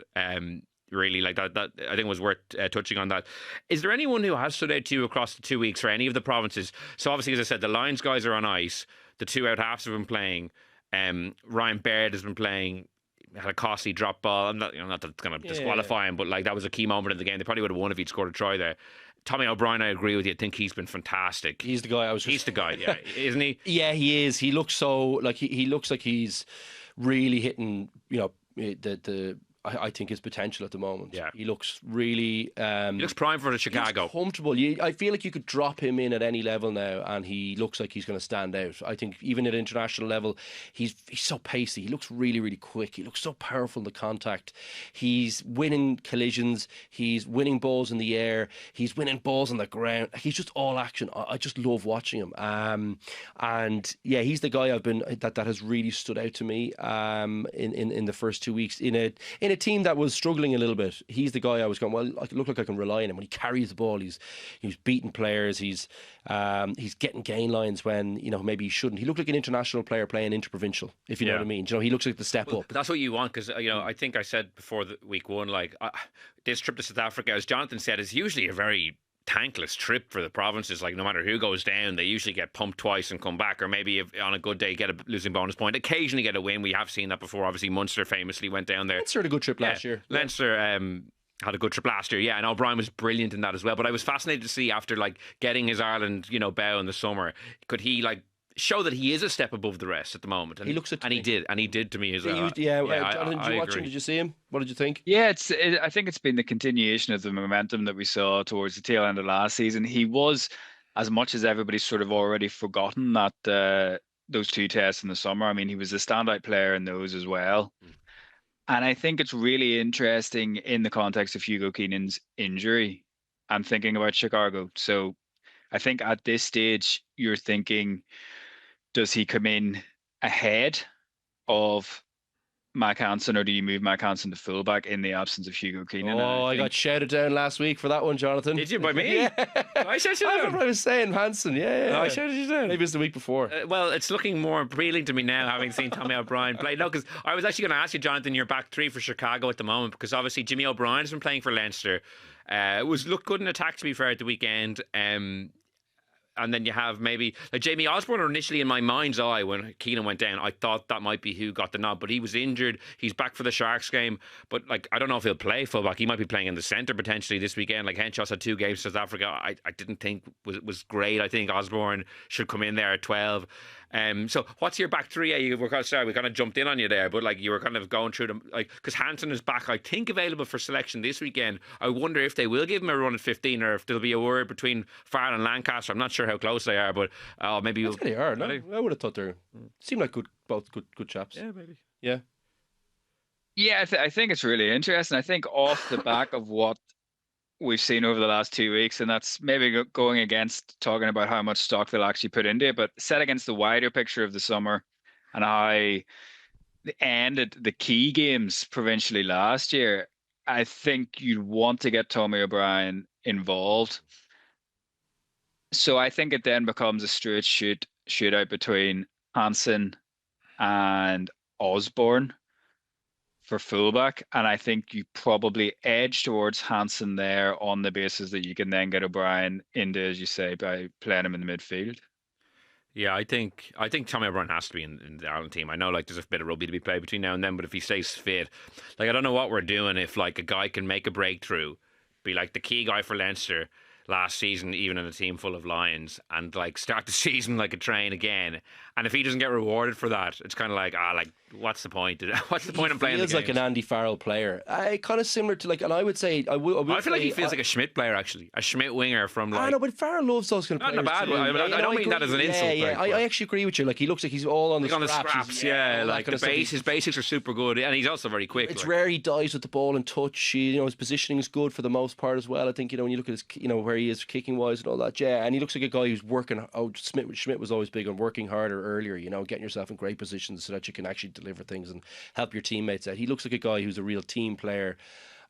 really, like that I think was worth touching on that. Is there anyone who has stood out to you across the 2 weeks for any of the provinces? So obviously, as I said, the Lions guys are on ice. The 2 out halves have been playing. Ryan Baird has been playing. Had a costly drop ball. I'm not that it's going to disqualify him, but like that was a key moment in the game. They probably would have won if he'd scored a try there. Tommy O'Brien, I agree with you. I think he's been fantastic. He's the guy. He's the guy, yeah, isn't he? Yeah, he is. He looks so like he looks like he's really hitting. I think his potential at the moment. Yeah, he looks really. He looks prime for the Chicago. He's comfortable. I feel like you could drop him in at any level now, and he looks like he's going to stand out. I think even at international level, he's so pacey. He looks really, really quick. He looks so powerful in the contact. He's winning collisions. He's winning balls in the air. He's winning balls on the ground. He's just all action. I just love watching him. And yeah, he's the guy that has really stood out to me. In the first 2 weeks in a team that was struggling a little bit, he's the guy I was going, well, I look like I can rely on him. When he carries the ball, he's beating players, he's getting gain lines when maybe he shouldn't. He looked like an international player playing inter-provincial, if you know what I mean. He looks like the step up. But that's what you want, because I think I said before week 1, like this trip to South Africa, as Jonathan said, is usually a very thankless trip for the provinces. Like, no matter who goes down, they usually get pumped twice and come back, or maybe if, on a good day, get a losing bonus point. Occasionally get a win. We have seen that before. Obviously, Munster famously went down there. Leinster had a good trip last year. Leinster had a good trip last year, yeah, and O'Brien was brilliant in that as well. But I was fascinated to see, after like getting his Ireland, bow in the summer, could he like show that he is a step above the rest at the moment? And he looks it, and he did to me as well. Jonathan, did you watch him? Did you see him? What did you think? Yeah, I think it's been the continuation of the momentum that we saw towards the tail end of last season. He was, as much as everybody's sort of already forgotten that those 2 tests in the summer, I mean, he was a standout player in those as well. And I think it's really interesting in the context of Hugo Keenan's injury. I'm thinking about Chicago. So I think at this stage, you're thinking, does he come in ahead of Mac Hansen, or do you move Mac Hansen to fullback in the absence of Hugo Keenan? Oh, I got shouted down last week for that one, Jonathan. Did you, by me? Yeah. I shouted you down. That's what I was saying, Hansen. Yeah. No, I shouted you down. Maybe it's the week before. Well, it's looking more appealing to me now, having seen Tommy O'Brien play. No, because I was actually going to ask you, Jonathan, your back three for Chicago at the moment, because obviously Jimmy O'Brien's been playing for Leinster. Looked good in attack, to be fair, at the weekend. And then you have maybe like Jamie Osborne initially in my mind's eye when Keenan went down. I thought that might be who got the nod, but he was injured. He's back for the Sharks game, but like I don't know if he'll play fullback. He might be playing in the centre potentially this weekend. Like Henshaw's had 2 games for South Africa. I didn't think was great. I think Osborne should come in there at 12. So what's your back three? We kind of jumped in on you there, but like you were kind of going through them, like because Hansen is back, I think, available for selection this weekend. I wonder if they will give him a run at 15, or if there'll be a word between Farrell and Lancaster. I'm not sure how close they are, but maybe they are. No, I would have thought they seem like both good chaps. Yeah, maybe. Yeah. Yeah, I think it's really interesting. I think off the back of what we've seen over the last 2 weeks, and that's maybe going against talking about how much stock they'll actually put into it, but set against the wider picture of the summer and how they ended the key games provincially last year, I think you'd want to get Tommy O'Brien involved. So I think it then becomes a straight shootout between Hansen and Osborne for fullback, and I think you probably edge towards Hansen there on the basis that you can then get O'Brien into, as you say, by playing him in the midfield. Yeah, I think Tommy O'Brien has to be in the Ireland team. I know like there's a bit of rugby to be played between now and then, but if he stays fit, like I don't know what we're doing if like a guy can make a breakthrough, be like the key guy for Leinster last season, even in a team full of Lions, and like start the season like a train again. And if he doesn't get rewarded for that, it's kind of like, what's the point? What's the point of playing? He feels like an Andy Farrell player. Kind of similar to like, and I would say I feel like he feels like a Schmidt player actually, a Schmidt winger from like. I know, but Farrell loves those kind of players. Not in a bad way. I don't mean that as an insult. Yeah, I actually agree with you. Like he looks like he's all on the scraps. Yeah, like the base. His basics are super good, and he's also very quick. It's rare he dies with the ball in touch. His positioning is good for the most part as well. I think when you look at his, where he is kicking wise and all that. Yeah, and he looks like a guy who's working. Schmidt was always big on working harder earlier. Getting yourself in great positions so that you can actually deliver things and help your teammates out. He looks like a guy who's a real team player,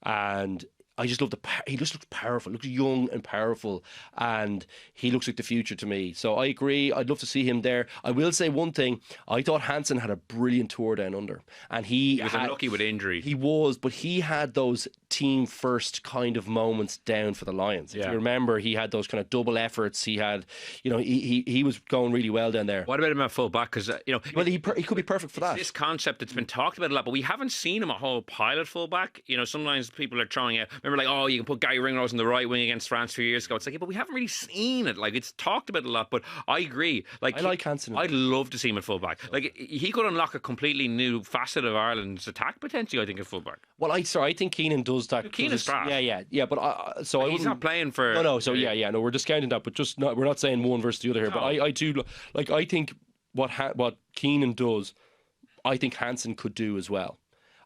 and I just love he just looks powerful, looks young and powerful, and he looks like the future to me. So I agree. I'd love to see him there. I will say one thing. I thought Hansen had a brilliant tour down under, and he was unlucky with injury. He was, but he had those team first kind of moments down for the Lions. If you remember, he had those kind of double efforts. He had, he was going really well down there. What about him at full back? Because well, he could be perfect for that. This concept that's been talked about a lot, but we haven't seen him a whole pilot full back. Sometimes people are throwing out. Remember, like, you can put Gary Ringrose in the right wing against France 2 years ago. It's like, but we haven't really seen it. Like, it's talked about a lot, but I agree. Like, I like Hansen. I'd love to see him at fullback. Like, he could unlock a completely new facet of Ireland's attack potentially, I think, at fullback. Well, I think Keenan does that. Keenan's fast. Yeah. But he's not playing for. No. So no, we're discounting that, but we're not saying one versus the other here. No. But I do like. I think what Keenan does, I think Hansen could do as well.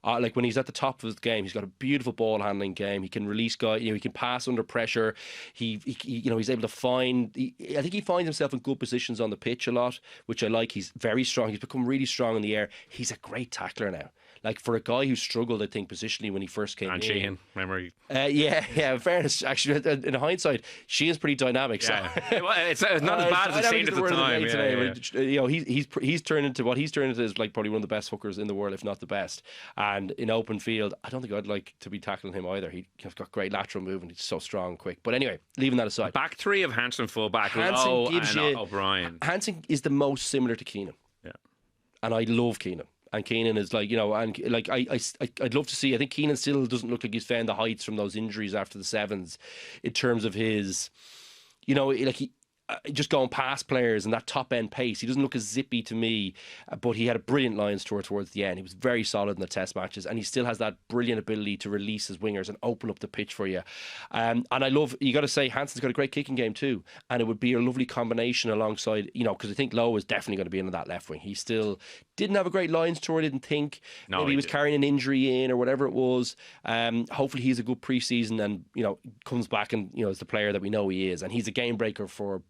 Like when he's at the top of his game, he's got a beautiful ball handling game. He can release guys. He can pass under pressure. He's able to find. I think he finds himself in good positions on the pitch a lot, which I like. He's very strong. He's become really strong in the air. He's a great tackler now. like for a guy who struggled, I think, positionally when he first came And in. Sheehan, remember? Yeah. In fairness, actually, in hindsight, Sheehan's pretty dynamic. Yeah. So. Well, it's not as bad as it Dynamic seemed is at the the word of time. day Yeah, today. yeah. You know, he's turned into what he's turned into is like probably one of the best hookers in the world, if not the best. And in open field, I don't think I'd like to be tackling him either. He's got great lateral movement. He's so strong, and quick. But anyway, leaving that aside, Back three of Hansen fullback, Hansen Lowe gives and you O'Brien. Hansen is the most similar to Keenan. Yeah. And I love Keenan. And Keenan is like, you know, and like I'd love to see. I think Keenan still doesn't look like he's found the heights from those injuries after the sevens, in terms of his, you know, like he. Just going past players and that top end pace. He doesn't look as zippy to me, but he had a brilliant Lions tour towards the end. He was very solid in the test matches, and he still has that brilliant ability to release his wingers and open up the pitch for you. And I love, you got to say, Hansen's got a great kicking game too, and it would be a lovely combination alongside, you know, because I think Lowe is definitely going to be into that left wing. He still didn't have a great Lions tour, I didn't think. No, maybe he was didn't. carrying an injury in or whatever it was. Hopefully he's a good pre-season and, you know, comes back and, you know, is the player that we know he is. And he's a game breaker for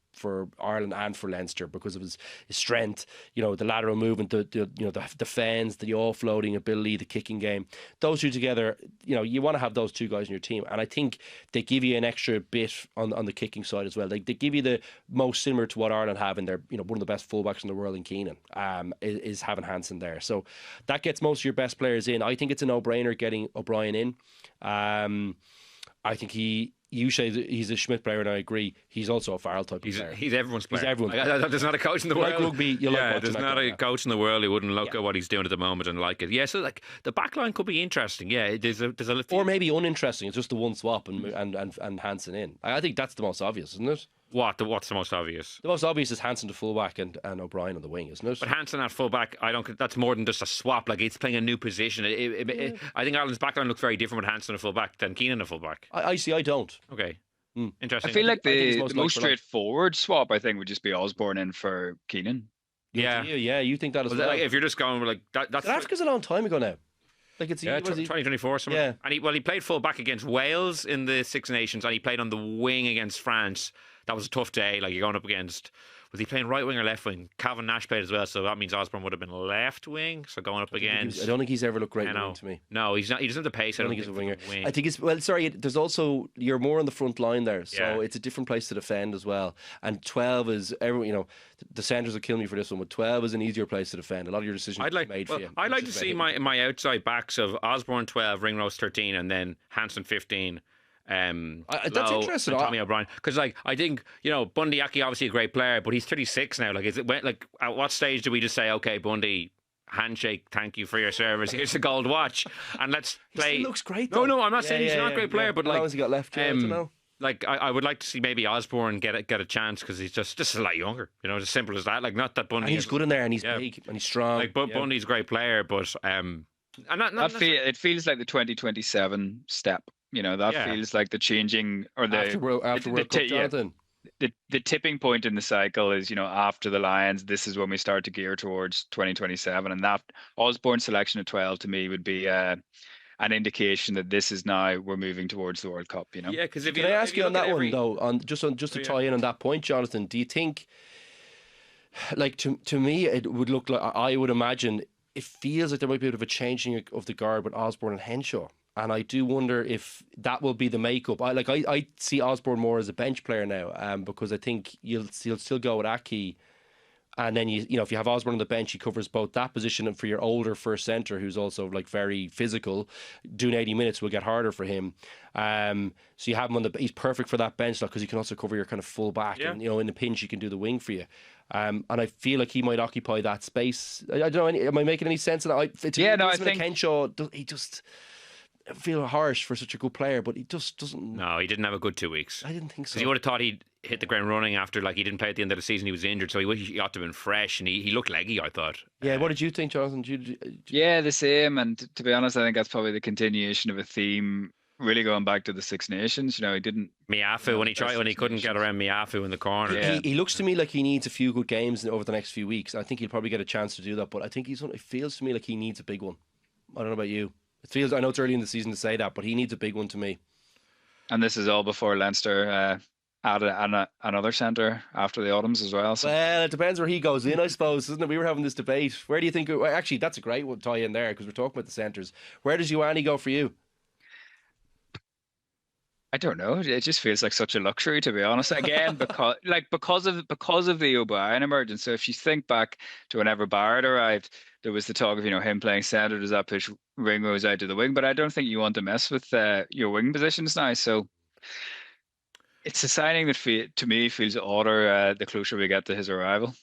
Ireland and for Leinster because of his strength, you know, the lateral movement, the fens, the offloading ability, the kicking game. Those two together, you know, you want to have those two guys in your team. And I think they give you an extra bit on the kicking side as well. They give you the most similar to what Ireland have in their, you know, one of the best fullbacks in the world in Keenan, is having Hansen there. So that gets most of your best players in. I think it's a no-brainer getting O'Brien in. I think you say that he's a Schmidt player, and I agree. He's also a Farrell type of player. He's everyone's player. He's everyone's There's not a coach in the world. Like rugby, you like watching there's that not guy, a yeah. coach in the world who wouldn't look at what he's doing at the moment and like it. Yeah, so like the back line could be interesting. Yeah, there's a Or maybe uninteresting. It's just the one swap and Hansen in. I think that's the most obvious, isn't it? what's the most obvious? The most obvious is Hansen to fullback and O'Brien on the wing, isn't it? But Hansen at fullback, I don't. That's more than just a swap. Like it's playing a new position. I think Ireland's backline looks very different with Hansen at fullback than Keenan at fullback. I see. I don't. Okay, Mm. interesting. I feel like I think it's the most most like for like. straightforward swap, I think, would just be Osborne in for Keenan. yeah. You think that as Well, well? like, if you're just going like that, that's South Africa's a long time ago now. Like it's yeah, was he- 2024. Something. Yeah. And he played full back against Wales in the Six Nations, and he played on the wing against France. That was a tough day. Like you're going up against. Was he playing right wing or left wing? Calvin Nash played as well, so that means Osborne would have been left wing. So going up against. I don't think he's ever looked great I in know. wing to me. No, he's not. He doesn't have the pace. I don't think he's a for winger. the wing. I think there's also, you're more on the front line there, so Yeah. it's a different place to defend as well. And 12 is, the centres will kill me for this one, but 12 is an easier place to defend. A lot of your decisions I'd are like. made Well, for you. I'd like to It's just see about my outside backs of Osborne 12, Ringrose 13, and then Hansen 15. that's Lowe interesting. and Tommy O'Brien, because I think Bundy Aki obviously a great player, but he's 36 now. Like, at what stage do we just say, okay, Bundy, handshake, thank you for your service. Here's a gold watch, and let's play. He looks great. No, though. I'm not saying he's not a great player, but how long like, has he got left? I don't know. like I would like to see maybe Osborne get a chance because he's just a lot younger. As simple as that. Like, not that Bundy. And he's good in there, and he's Yeah. big, and he's strong. Like, Bundy's a great player, but and It feels like the 2027 step. That Yeah. feels like the changing or the after World Cup, yeah. Jonathan. the tipping point in the cycle is, after the Lions, this is when we start to gear towards 2027. And that Osborne selection of 12 to me would be an indication that this is now we're moving towards the World Cup, Yeah, because if Can I ask you on that one though? Just to yeah. tie in on that point, Jonathan. Do you think, like to me, it would look like, I would imagine it feels like there might be a bit of a changing of the guard with Osborne and Henshaw, and I do wonder if that will be the makeup. I see Osborne more as a bench player now, because I think you'll still go with Aki. And then if you have Osborne on the bench, he covers both that position, and for your older first centre, who's also like very physical, doing 80 minutes will get harder for him. So you have him he's perfect for that bench slot because he can also cover your kind of full back, Yeah. and in the pinch he can do the wing for you. And I feel like he might occupy that space. I don't know. Am I making any sense of that? I think Henshaw, he just I feel harsh for such a good player, but he just doesn't. No, he didn't have a good 2 weeks. I didn't think so. Because you would have thought he'd hit the ground running after, like, he didn't play at the end of the season. He was injured, so he ought to have been fresh, and he looked leggy, I thought. Yeah, what did you think, Jonathan? Yeah, the same. And to be honest, I think that's probably the continuation of a theme. Really going back to the Six Nations, he didn't. Miafu, when he couldn't get around Miafu in the corner. Yeah. He looks to me like he needs a few good games over the next few weeks. I think he'll probably get a chance to do that, but I think it feels to me like he needs a big one. I don't know about you. I know it's early in the season to say that, but he needs a big one to me. And this is all before Leinster add another centre after the autumns as well. So Well, it depends where he goes in, I suppose, isn't it? We were having this debate. Where do you think? Well, actually, that's a great one tie in there because we're talking about the centres. Where does Ioane go for you? I don't know. It just feels like such a luxury, to be honest. Again, because of the O'Brien emergence. So if you think back to whenever Barrett arrived, there was the talk of him playing centre. Does that push Ringrose out to the wing? But I don't think you want to mess with your wing positions now. So it's a signing that to me feels odder the closer we get to his arrival.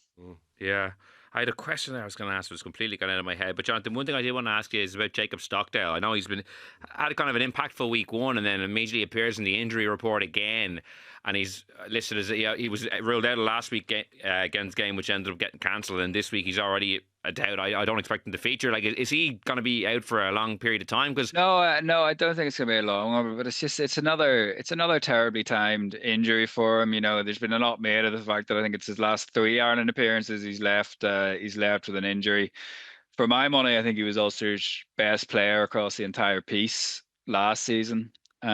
Yeah. I had a question that I was going to ask, but it's completely gone out of my head. But Jonathan, one thing I did want to ask you is about Jacob Stockdale. I know he's had kind of an impactful week one, and then immediately appears in the injury report again, and he's listed as he was ruled out last week against game, which ended up getting cancelled, and this week he's already a doubt. I don't expect him to feature. Like, is he going to be out for a long period of time? Because no, I don't think it's going to be a long one. But it's another terribly timed injury for him. There's been a lot made of the fact that I think it's his last 3 Ireland appearances. He's left with an injury. For my money, I think he was Ulster's best player across the entire piece last season. He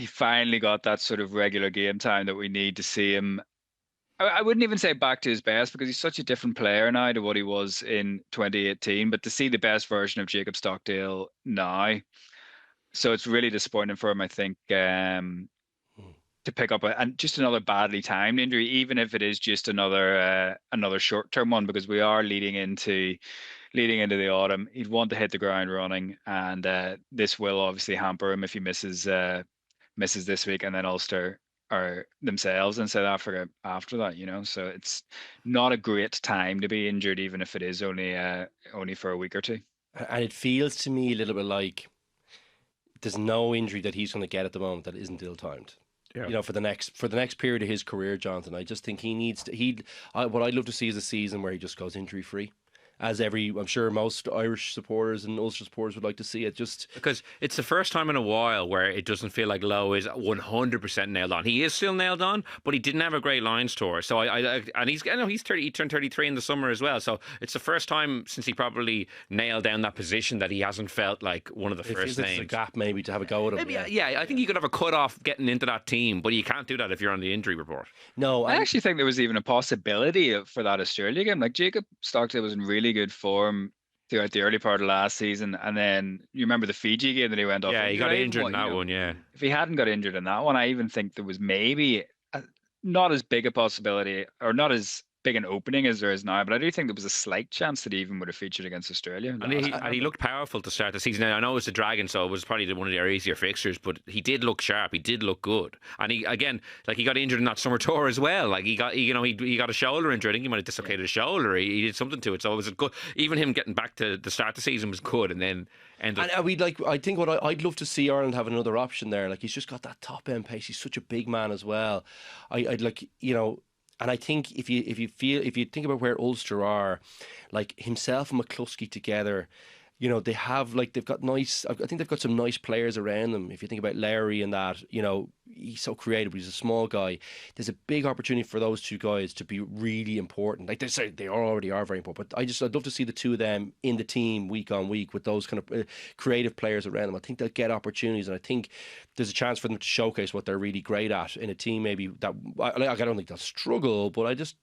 finally got that sort of regular game time that we need to see him. I wouldn't even say back to his best because he's such a different player now to what he was in 2018, but to see the best version of Jacob Stockdale now. So it's really disappointing for him, I think, to pick up and just another badly timed injury, even if it is just another short-term one, because we are leading into the autumn. He'd want to hit the ground running, and this will obviously hamper him if he misses this week, and then Ulster are themselves in South Africa after that. So it's not a great time to be injured, even if it is only for a week or two. And it feels to me a little bit like there's no injury that he's going to get at the moment that isn't ill-timed. Yeah. For the next period of his career, Jonathan, I just think he needs to. What I'd love to see is a season where he just goes injury-free. As I'm sure most Irish supporters and Ulster supporters would like to see it. Just because it's the first time in a while where it doesn't feel like Lowe is 100% nailed on. He is still nailed on, but he didn't have a great Lions tour. So and he's 30. He turned 33 in the summer as well. So it's the first time since he probably nailed down that position that he hasn't felt like one of the first names. There's a gap maybe to have a go at him. Maybe, yeah, I think you could have a cut off getting into that team, but you can't do that if you're on the injury report. No, I actually think there was even a possibility for that Australia game. Like Jacob Stockdale was in really good form throughout the early part of last season, and then you remember the Fiji game that he went off. Yeah, he got injured in that one. Yeah, if he hadn't got injured in that one, I even think there was maybe not as big a possibility, or not as big an opening as there is now, but I do think there was a slight chance that he even would have featured against Australia. And he looked powerful to start the season. Now, I know it was the Dragon, so it was probably one of their easier fixtures, but he did look sharp. He did look good. And he got injured in that summer tour as well. Like he got a shoulder injury. I think he might have dislocated a shoulder. He did something to it. So it was good. Even him getting back to the start of the season was good, and then ended. And I think what I'd love to see Ireland have another option there. Like, he's just got that top end pace. He's such a big man as well. I'd like, and I think if you think about where Ulster are, like himself and McCluskey together, they have they've got nice. I think they've got some nice players around them. If you think about Larry and that, he's so creative. He's a small guy. There's a big opportunity for those two guys to be really important. Like they already are very important. But I'd love to see the two of them in the team week on week with those kind of creative players around them. I think they'll get opportunities, and I think there's a chance for them to showcase what they're really great at in a team. Maybe that I don't think they'll struggle, but I just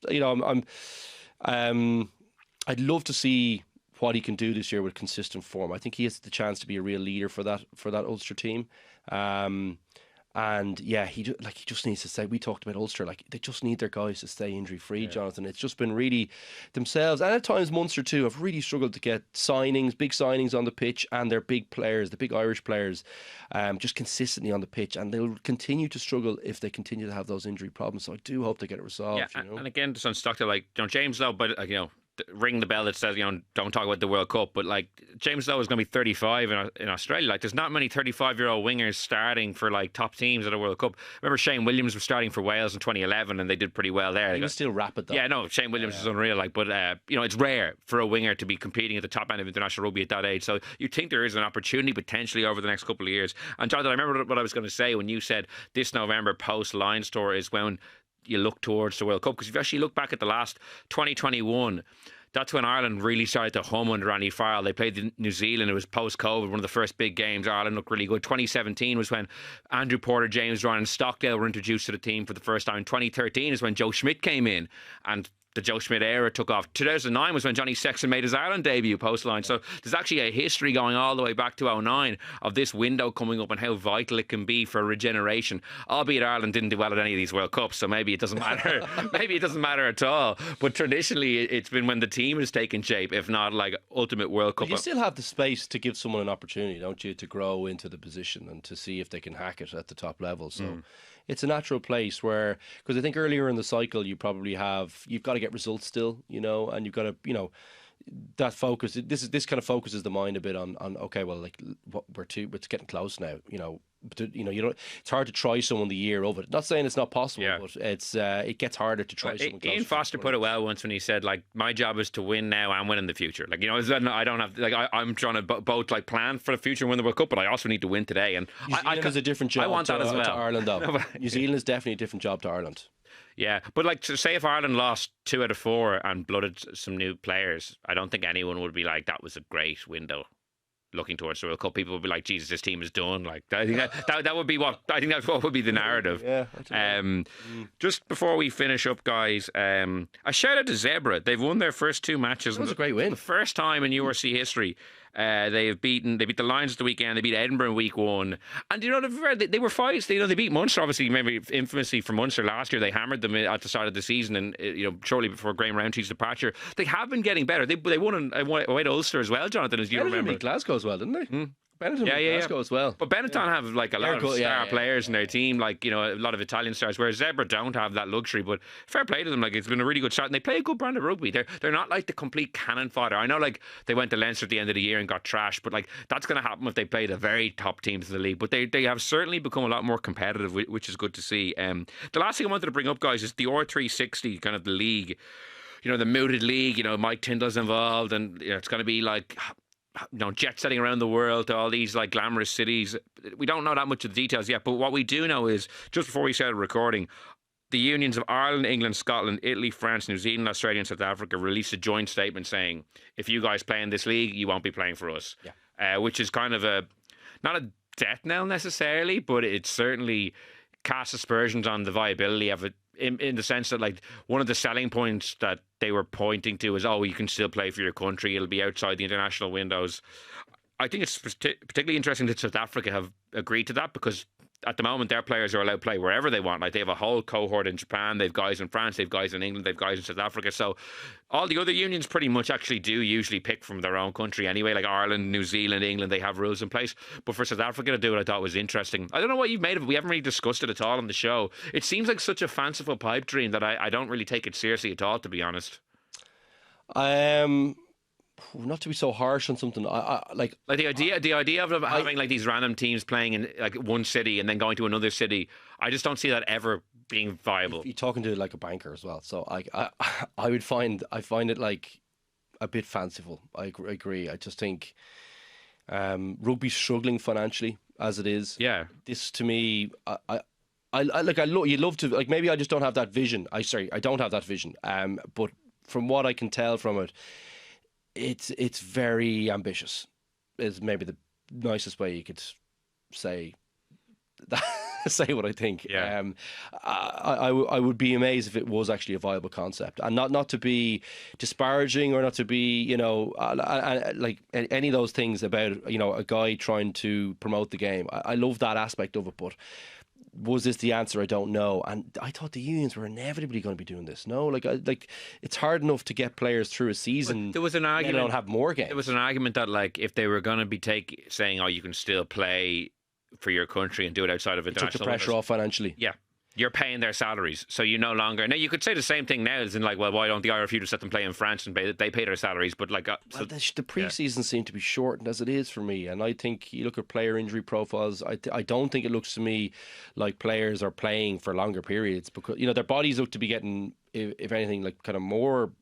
I'd love to see what he can do this year with consistent form. I think he has the chance to be a real leader for that Ulster team. And yeah, he just needs to stay. We talked about Ulster, they just need their guys to stay injury free, yeah. Jonathan. It's just been really themselves, and at times Munster too, have really struggled to get big signings on the pitch, and their big players, the big Irish players, just consistently on the pitch, and they'll continue to struggle if they continue to have those injury problems. So I do hope they get it resolved. Yeah, and again, just on Stockdale, James Lowe, but ring the bell that says, don't talk about the World Cup, but James Lowe is going to be 35 in Australia. There's not many 35-year-old wingers starting for top teams at a World Cup. Remember Shane Williams was starting for Wales in 2011 and they did pretty well there. He was still rapid though. Yeah, no, Shane Williams is unreal. But it's rare for a winger to be competing at the top end of international rugby at that age. So you think there is an opportunity potentially over the next couple of years. And Jonathan, I remember what I was going to say when you said this November post Lions tour is when you look towards the World Cup, because if you actually look back at the last 2021, that's when Ireland really started to hum under Andy Farrell. They played New Zealand. It was post-COVID, one of the first big games. Ireland looked really good. 2017 was when Andrew Porter, James Ryan and Stockdale were introduced to the team for the first time. 2013 is when Joe Schmidt came in and the Joe Schmidt era took off. 2009 was when Johnny Sexton made his Ireland debut post-line. So there's actually a history going all the way back to 2009 of this window coming up and how vital it can be for regeneration. Albeit Ireland didn't do well at any of these World Cups, so maybe it doesn't matter. Maybe it doesn't matter at all. But traditionally, it's been when the team has taken shape, if not like ultimate World Cup. But you still have the space to give someone an opportunity, don't you, to grow into the position and to see if they can hack it at the top level. So it's a natural place where, because I think earlier in the cycle you've got to get results still, and you've got to, that focus. This kind of focuses the mind a bit on okay, well, like it's getting close now, But you don't. It's hard to try someone the year of it. Not saying it's not possible, but it gets harder to try someone. Ian Foster put it well once when he said, like, my job is to win now and win in the future. Like, I don't have I'm trying to both like plan for the future and win the World Cup, but I also need to win today. And New Zealand is a different job. I want that as well to Ireland, though. New Zealand is definitely a different job to Ireland. Yeah, but like, say if Ireland lost 2 out of 4 and blooded some new players, I don't think anyone would be like, that was a great window looking towards the World Cup. People would be like, Jesus, this team is done. Like, I think that would be that's what would be the narrative. Yeah. Just before we finish up, guys, a shout out to Zebra. They've won their first 2 matches. That was a great win. The first time in URC history. They beat the Lions at the weekend. They beat Edinburgh in week 1, and they were fights. They beat Munster, obviously, maybe infamously for Munster last year. They hammered them at the start of the season, and shortly before Graham Roundtree's departure, they have been getting better. They won away to Ulster as well, Jonathan, as you remember. Beat Glasgow as well, didn't they? Benetton Glasgow as well. But Benetton have like a lot of star players in their team, like, a lot of Italian stars, whereas Zebra don't have that luxury. But fair play to them, like, it's been a really good start, and they play a good brand of rugby. They're not like the complete cannon fodder. I know, like, they went to Leinster at the end of the year and got trashed, but like, that's going to happen if they play the very top teams in the league. But they have certainly become a lot more competitive, which is good to see. The last thing I wanted to bring up, guys, is the R360, kind of the league, the mooted league. Mike Tyndall's involved, and it's going to be like, jet setting around the world to all these like glamorous cities. We don't know that much of the details yet, but what we do know is, just before we started recording, the unions of Ireland, England, Scotland, Italy, France, New Zealand, Australia and South Africa released a joint statement saying, if you guys play in this league, you won't be playing for us. Which is kind of not a death knell necessarily, but it certainly casts aspersions on the viability of it, in the sense that, like, one of the selling points that they were pointing to is, you can still play for your country. It'll be outside the international windows. I think it's particularly interesting that South Africa have agreed to that, because at the moment their players are allowed to play wherever they want. Like, they have a whole cohort in Japan, they've guys in France, they've guys in England, they've guys in South Africa. So all the other unions pretty much actually do usually pick from their own country anyway, like Ireland, New Zealand, England, they have rules in place. But for South Africa to do it, I thought was interesting. I don't know what you've made of it. We haven't really discussed it at all on the show. It seems like such a fanciful pipe dream that I don't really take it seriously at all, to be honest. Not to be so harsh on something, like the idea of having like these random teams playing in like one city and then going to another city, I just don't see that ever being viable. You're talking to like a banker as well, so I find it like a bit fanciful. I agree. I just think rugby's struggling financially as it is. Yeah, this to me, you'd love to, like, maybe I just don't have that vision. I don't have that vision. But from what I can tell from it, it's very ambitious, is maybe the nicest way you could say that, say what I think. Yeah. I would be amazed if it was actually a viable concept, and not to be disparaging or not to be like any of those things about a guy trying to promote the game. I love that aspect of it, but was this the answer? I don't know. And I thought the unions were inevitably going to be doing this. No, like it's hard enough to get players through a season. But there was an argument. They don't have more games. There was an argument that, like, if they were going to be saying, you can still play for your country and do it outside of international, took the pressure off financially. Yeah. You're paying their salaries, so you no longer. Now you could say the same thing now, as in like, well, why don't the IRFU just let them play in France and they pay their salaries? But like, the pre-season seemed to be shortened as it is for me, and I think you look at player injury profiles. I don't think it looks to me like players are playing for longer periods, because their bodies look to be getting, if anything, like kind of more.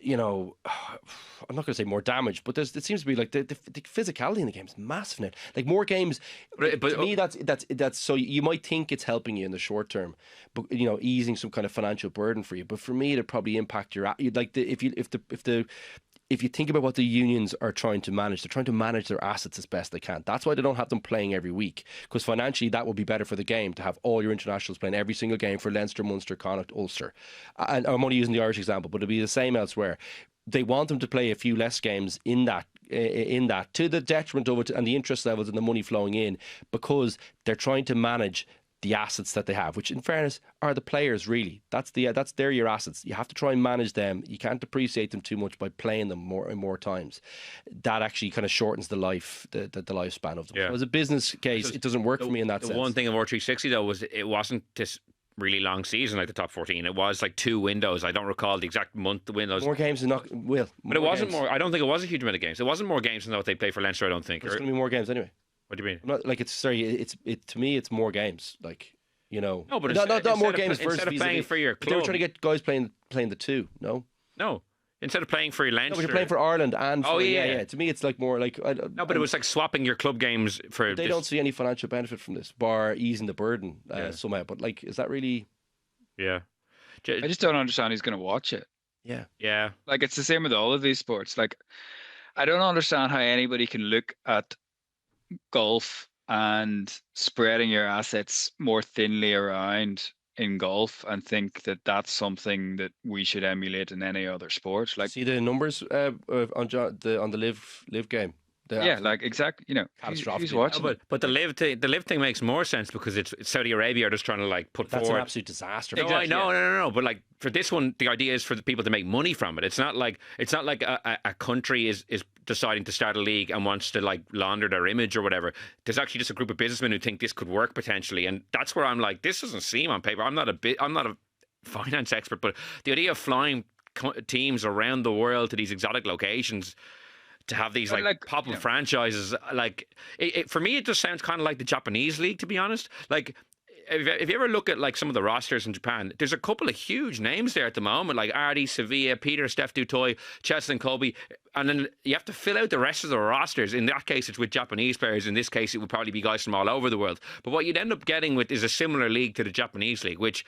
you know, I'm not going to say more damage, but it seems to be like the physicality in the game is massive now. Like more games, But to me, that's so you might think it's helping you in the short term, but you know, easing some kind of financial burden for you. But for me, it'd probably impact your if you think about what the unions are trying to manage, they're trying to manage their assets as best they can. That's why they don't have them playing every week, because financially that would be better for the game to have all your internationals playing every single game for Leinster, Munster, Connacht, Ulster. And I'm only using the Irish example, but it'll be the same elsewhere. They want them to play a few less games in that to the detriment of it and the interest levels and the money flowing in, because they're trying to manage the assets that they have, which in fairness are the players really. They're your assets. You have to try and manage them. You can't depreciate them too much by playing them more and more times. That actually kind of shortens the lifespan of them. Yeah. So as a business case, it doesn't work for me in that sense. The one thing of R360 though was it wasn't this really long season like the top 14. It was like 2 windows. I don't recall the exact month the windows. More games than not. But it wasn't more. I don't think it was a huge amount of games. It wasn't more games than what they play for Leinster. I don't think. It's going to be more games anyway. What do you mean? I'm not, like to me it's more games. Like, you know, no, but not more games. Instead of playing for your club, they were trying to get guys playing the 2. No. Instead of playing for your Leinster, no, but you're playing for Ireland and yeah. To me, it's like more like no, but it was like swapping your club games for. They don't see any financial benefit from this, bar easing the burden somehow. But like, is that really? Yeah, I just don't understand who's going to watch it. Yeah. Like it's the same with all of these sports. Like I don't understand how anybody can look at golf and spreading your assets more thinly around in golf and think that that's something that we should emulate in any other sport. Like, see the numbers on the live game. Like exactly. You know, who's watching? But the live thing makes more sense because it's Saudi Arabia are just trying to like put that's forward. An absolute disaster. No, I know, no. But like for this one, the idea is for the people to make money from it. It's not like a country is deciding to start a league and wants to like launder their image or whatever. There's actually just a group of businessmen who think this could work potentially, and that's where I'm like, this doesn't seem on paper. I'm not a finance expert, but the idea of flying teams around the world to these exotic locations to have these like pop-up franchises, like for me, it just sounds kind of like the Japanese league, to be honest. Like, if you ever look at like some of the rosters in Japan, there's a couple of huge names there at the moment, like Ardi, Sevilla, Peter, Steph Dutoy, Cheslin Colby, and then you have to fill out the rest of the rosters. In that case, it's with Japanese players. In this case, it would probably be guys from all over the world. But what you'd end up getting with is a similar league to the Japanese league, which,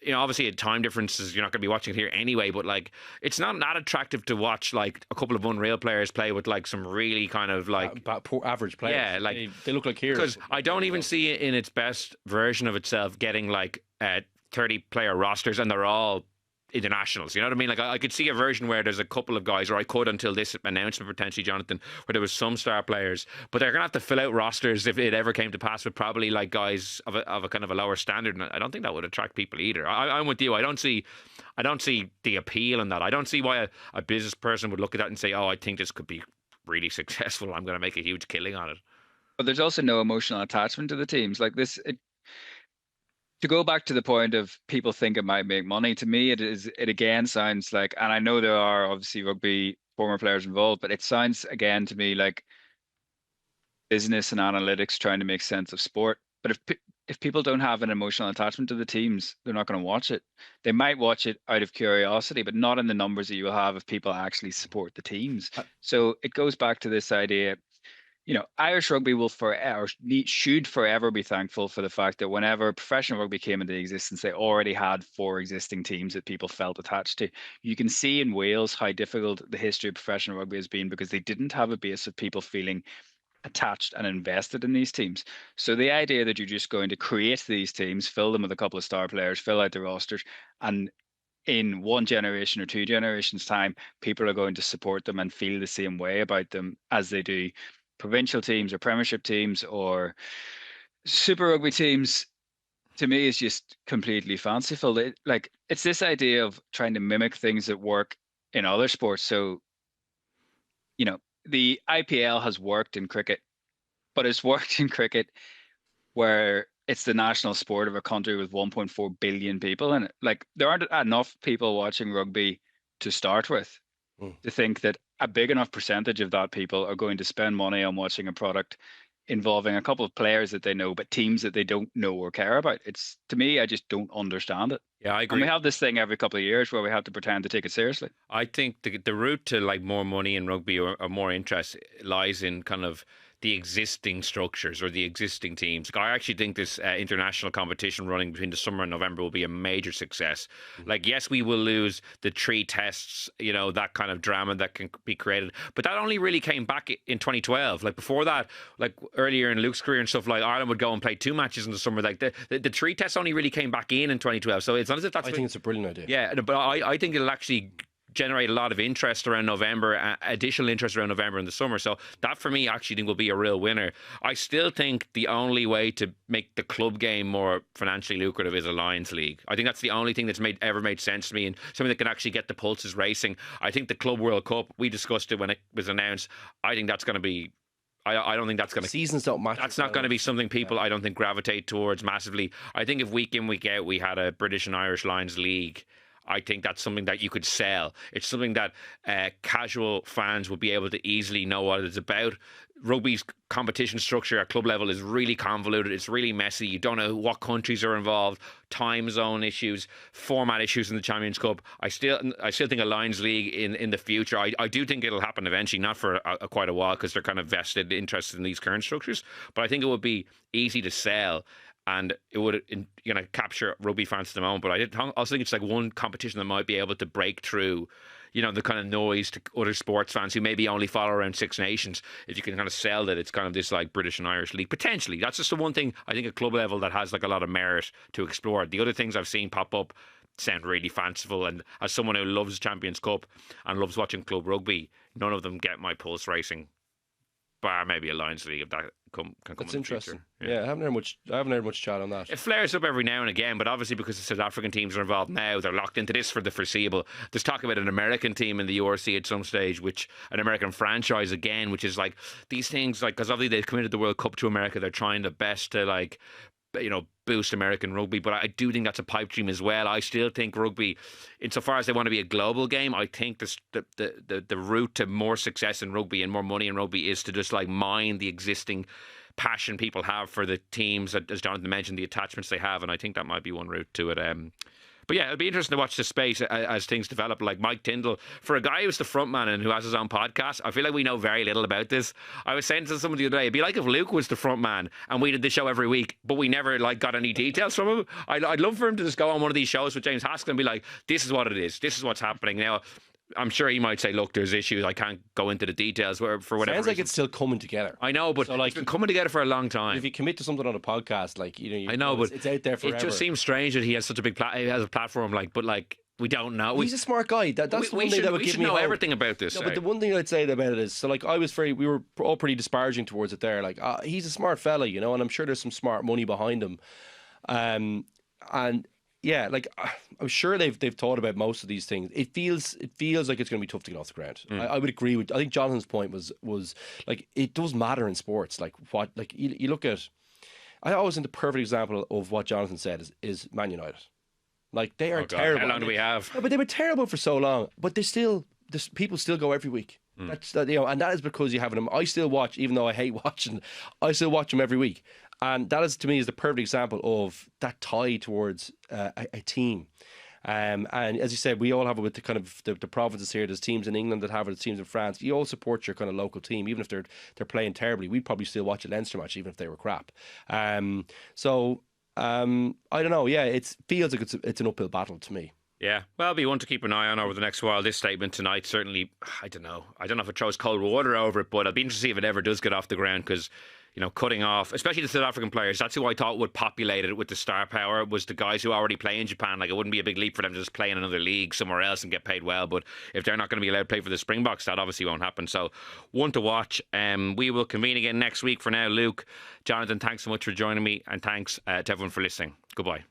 you know, obviously at time differences, you're not going to be watching it here anyway, but like, it's not that attractive to watch like a couple of unreal players play with like some really kind of like poor average players. Yeah, like they look like heroes. Because I don't even see it in its best version of itself getting like 30 player rosters and they're all internationals. You know what I mean? Like I could see a version where there's a couple of guys, or I could until this announcement potentially, Jonathan, where there was some star players, but they're gonna have to fill out rosters if it ever came to pass with probably like guys of a kind of a lower standard, and I don't think that would attract people either. I'm with you. I don't see the appeal in that. I don't see why a business person would look at that and say, oh, I think this could be really successful, I'm going to make a huge killing on it. But there's also no emotional attachment to the teams like this. To go back to the point of people think it might make money, to me, it again sounds like, and I know there are obviously rugby former players involved, but it sounds again to me like business and analytics trying to make sense of sport. But if people don't have an emotional attachment to the teams, they're not going to watch it. They might watch it out of curiosity, but not in the numbers that you will have if people actually support the teams. So it goes back to this idea. You know, Irish rugby should forever be thankful for the fact that whenever professional rugby came into existence, they already had 4 existing teams that people felt attached to. You can see in Wales how difficult the history of professional rugby has been because they didn't have a base of people feeling attached and invested in these teams. So the idea that you're just going to create these teams, fill them with a couple of star players, fill out the rosters, and in 1 generation or 2 generations' time, people are going to support them and feel the same way about them as they do provincial teams or premiership teams or super rugby teams, to me is just completely fanciful. It's this idea of trying to mimic things that work in other sports. So, you know, the IPL has worked in cricket, but it's worked in cricket where it's the national sport of a country with 1.4 billion people. And like, there aren't enough people watching rugby to start with to think that a big enough percentage of that people are going to spend money on watching a product involving a couple of players that they know, but teams that they don't know or care about. It's, to me, I just don't understand it. Yeah, I And agree. we have this thing every couple of years where we have to pretend to take it seriously. I think the route to like more money in rugby or more interest lies in kind of the existing structures or the existing teams. Like, I actually think this international competition running between the summer and November will be a major success. Like, yes, we will lose the 3 tests, you know, that kind of drama that can be created. But that only really came back in 2012. Like, before that, like earlier in Luke's career and stuff, like Ireland would go and play 2 matches in the summer. Like, the 3 tests only really came back in 2012. So it's not as if that's... I think it's a brilliant idea. Yeah, but I think it'll actually generate a lot of interest around November, additional interest around November in the summer. So that, for me, actually think will be a real winner. I still think the only way to make the club game more financially lucrative is a Lions League. I think that's the only thing that's ever made sense to me, and something that can actually get the pulses racing. I think the Club World Cup, we discussed it when it was announced. I think that's going to be... I don't think that's going to... Seasons don't matter. That's not going to be something people, I don't think, gravitate towards massively. I think if week in, week out, we had a British and Irish Lions League, I think that's something that you could sell. It's something that casual fans would be able to easily know what it's about. Rugby's competition structure at club level is really convoluted. It's really messy. You don't know what countries are involved, time zone issues, format issues in the Champions Cup. I still think a Lions League in the future. I do think it'll happen eventually, not for quite a while, because they're kind of vested interested in these current structures. But I think it would be easy to sell. And it would, you know, capture rugby fans at the moment. But I also think it's like one competition that might be able to break through, you know, the kind of noise to other sports fans who maybe only follow around Six Nations. If you can kind of sell that it's kind of this like British and Irish league, potentially. That's just the one thing I think at club level that has like a lot of merit to explore. The other things I've seen pop up sound really fanciful. And as someone who loves Champions Cup and loves watching club rugby, none of them get my pulse racing. Bar maybe a Lions League if that can come. That's in interesting. The future. Yeah, I haven't heard much chat on that. It flares up every now and again, but obviously because the South African teams are involved now, they're locked into this for the foreseeable. There's talk about an American team in the URC at some stage, which an American franchise again, which is like these things, like, because obviously they've committed the World Cup to America, they're trying their best to, like, you know, boost American rugby, but I do think that's a pipe dream as well. I still think rugby, insofar as they want to be a global game, I think the route to more success in rugby and more money in rugby is to just like mine the existing passion people have for the teams, as Jonathan mentioned, the attachments they have, and I think that might be one route to it. But yeah, it'll be interesting to watch the space as things develop. Like Mike Tyndall, for a guy who's the front man and who has his own podcast, I feel like we know very little about this. I was saying to someone the other day, it'd be like if Luke was the front man and we did the show every week, but we never like got any details from him. I'd love for him to just go on one of these shows with James Haskell and be like, this is what it is. This is what's happening. Now, I'm sure he might say, look, there's issues. I can't go into the details for whatever Sounds like reason. it's still coming together. I know, but So, like, it's been coming together for a long time. If you commit to something on a podcast, like, you know, I know, but it's out there forever. it just seems strange that he has such a big he has a platform, like, but like we don't know. He's a smart guy. That's the one thing that would we give should me know hope. everything about this. No, but the one thing I'd say about it is, so like we were all pretty disparaging towards it there. Like, he's a smart fella, you know, and I'm sure there's some smart money behind him. And yeah, like I'm sure they've thought about most of these things. It feels like it's going to be tough to get off the ground. I would agree with. I think Jonathan's point was like it does matter in sports. Like what, like you look at. I always think the perfect example of what Jonathan said is Man United. Like they are terrible. How long do we have? No, but they were terrible for so long. But people still go every week. That's you know, and that is because you have them. I still watch, even though I hate watching. I still watch them every week, and that is to me is the perfect example of that tie towards a team. And as you said, we all have it with the kind of the provinces here. There's teams in England that have it, there's teams in France. You all support your kind of local team, even if they're playing terribly. We'd probably still watch a Leinster match, even if they were crap. So I don't know. Yeah, it feels like it's an uphill battle to me. Yeah, well, it'll be one to keep an eye on over the next while. This statement tonight certainly, I don't know if it throws cold water over it, but I'll be interested to see if it ever does get off the ground because, you know, cutting off, especially the South African players, that's who I thought would populate it with the star power, was the guys who already play in Japan. Like, it wouldn't be a big leap for them to just play in another league somewhere else and get paid well, but if they're not going to be allowed to play for the Springboks, that obviously won't happen. So, one to watch. We will convene again next week. For now, Luke, Jonathan, thanks so much for joining me, and thanks to everyone for listening. Goodbye.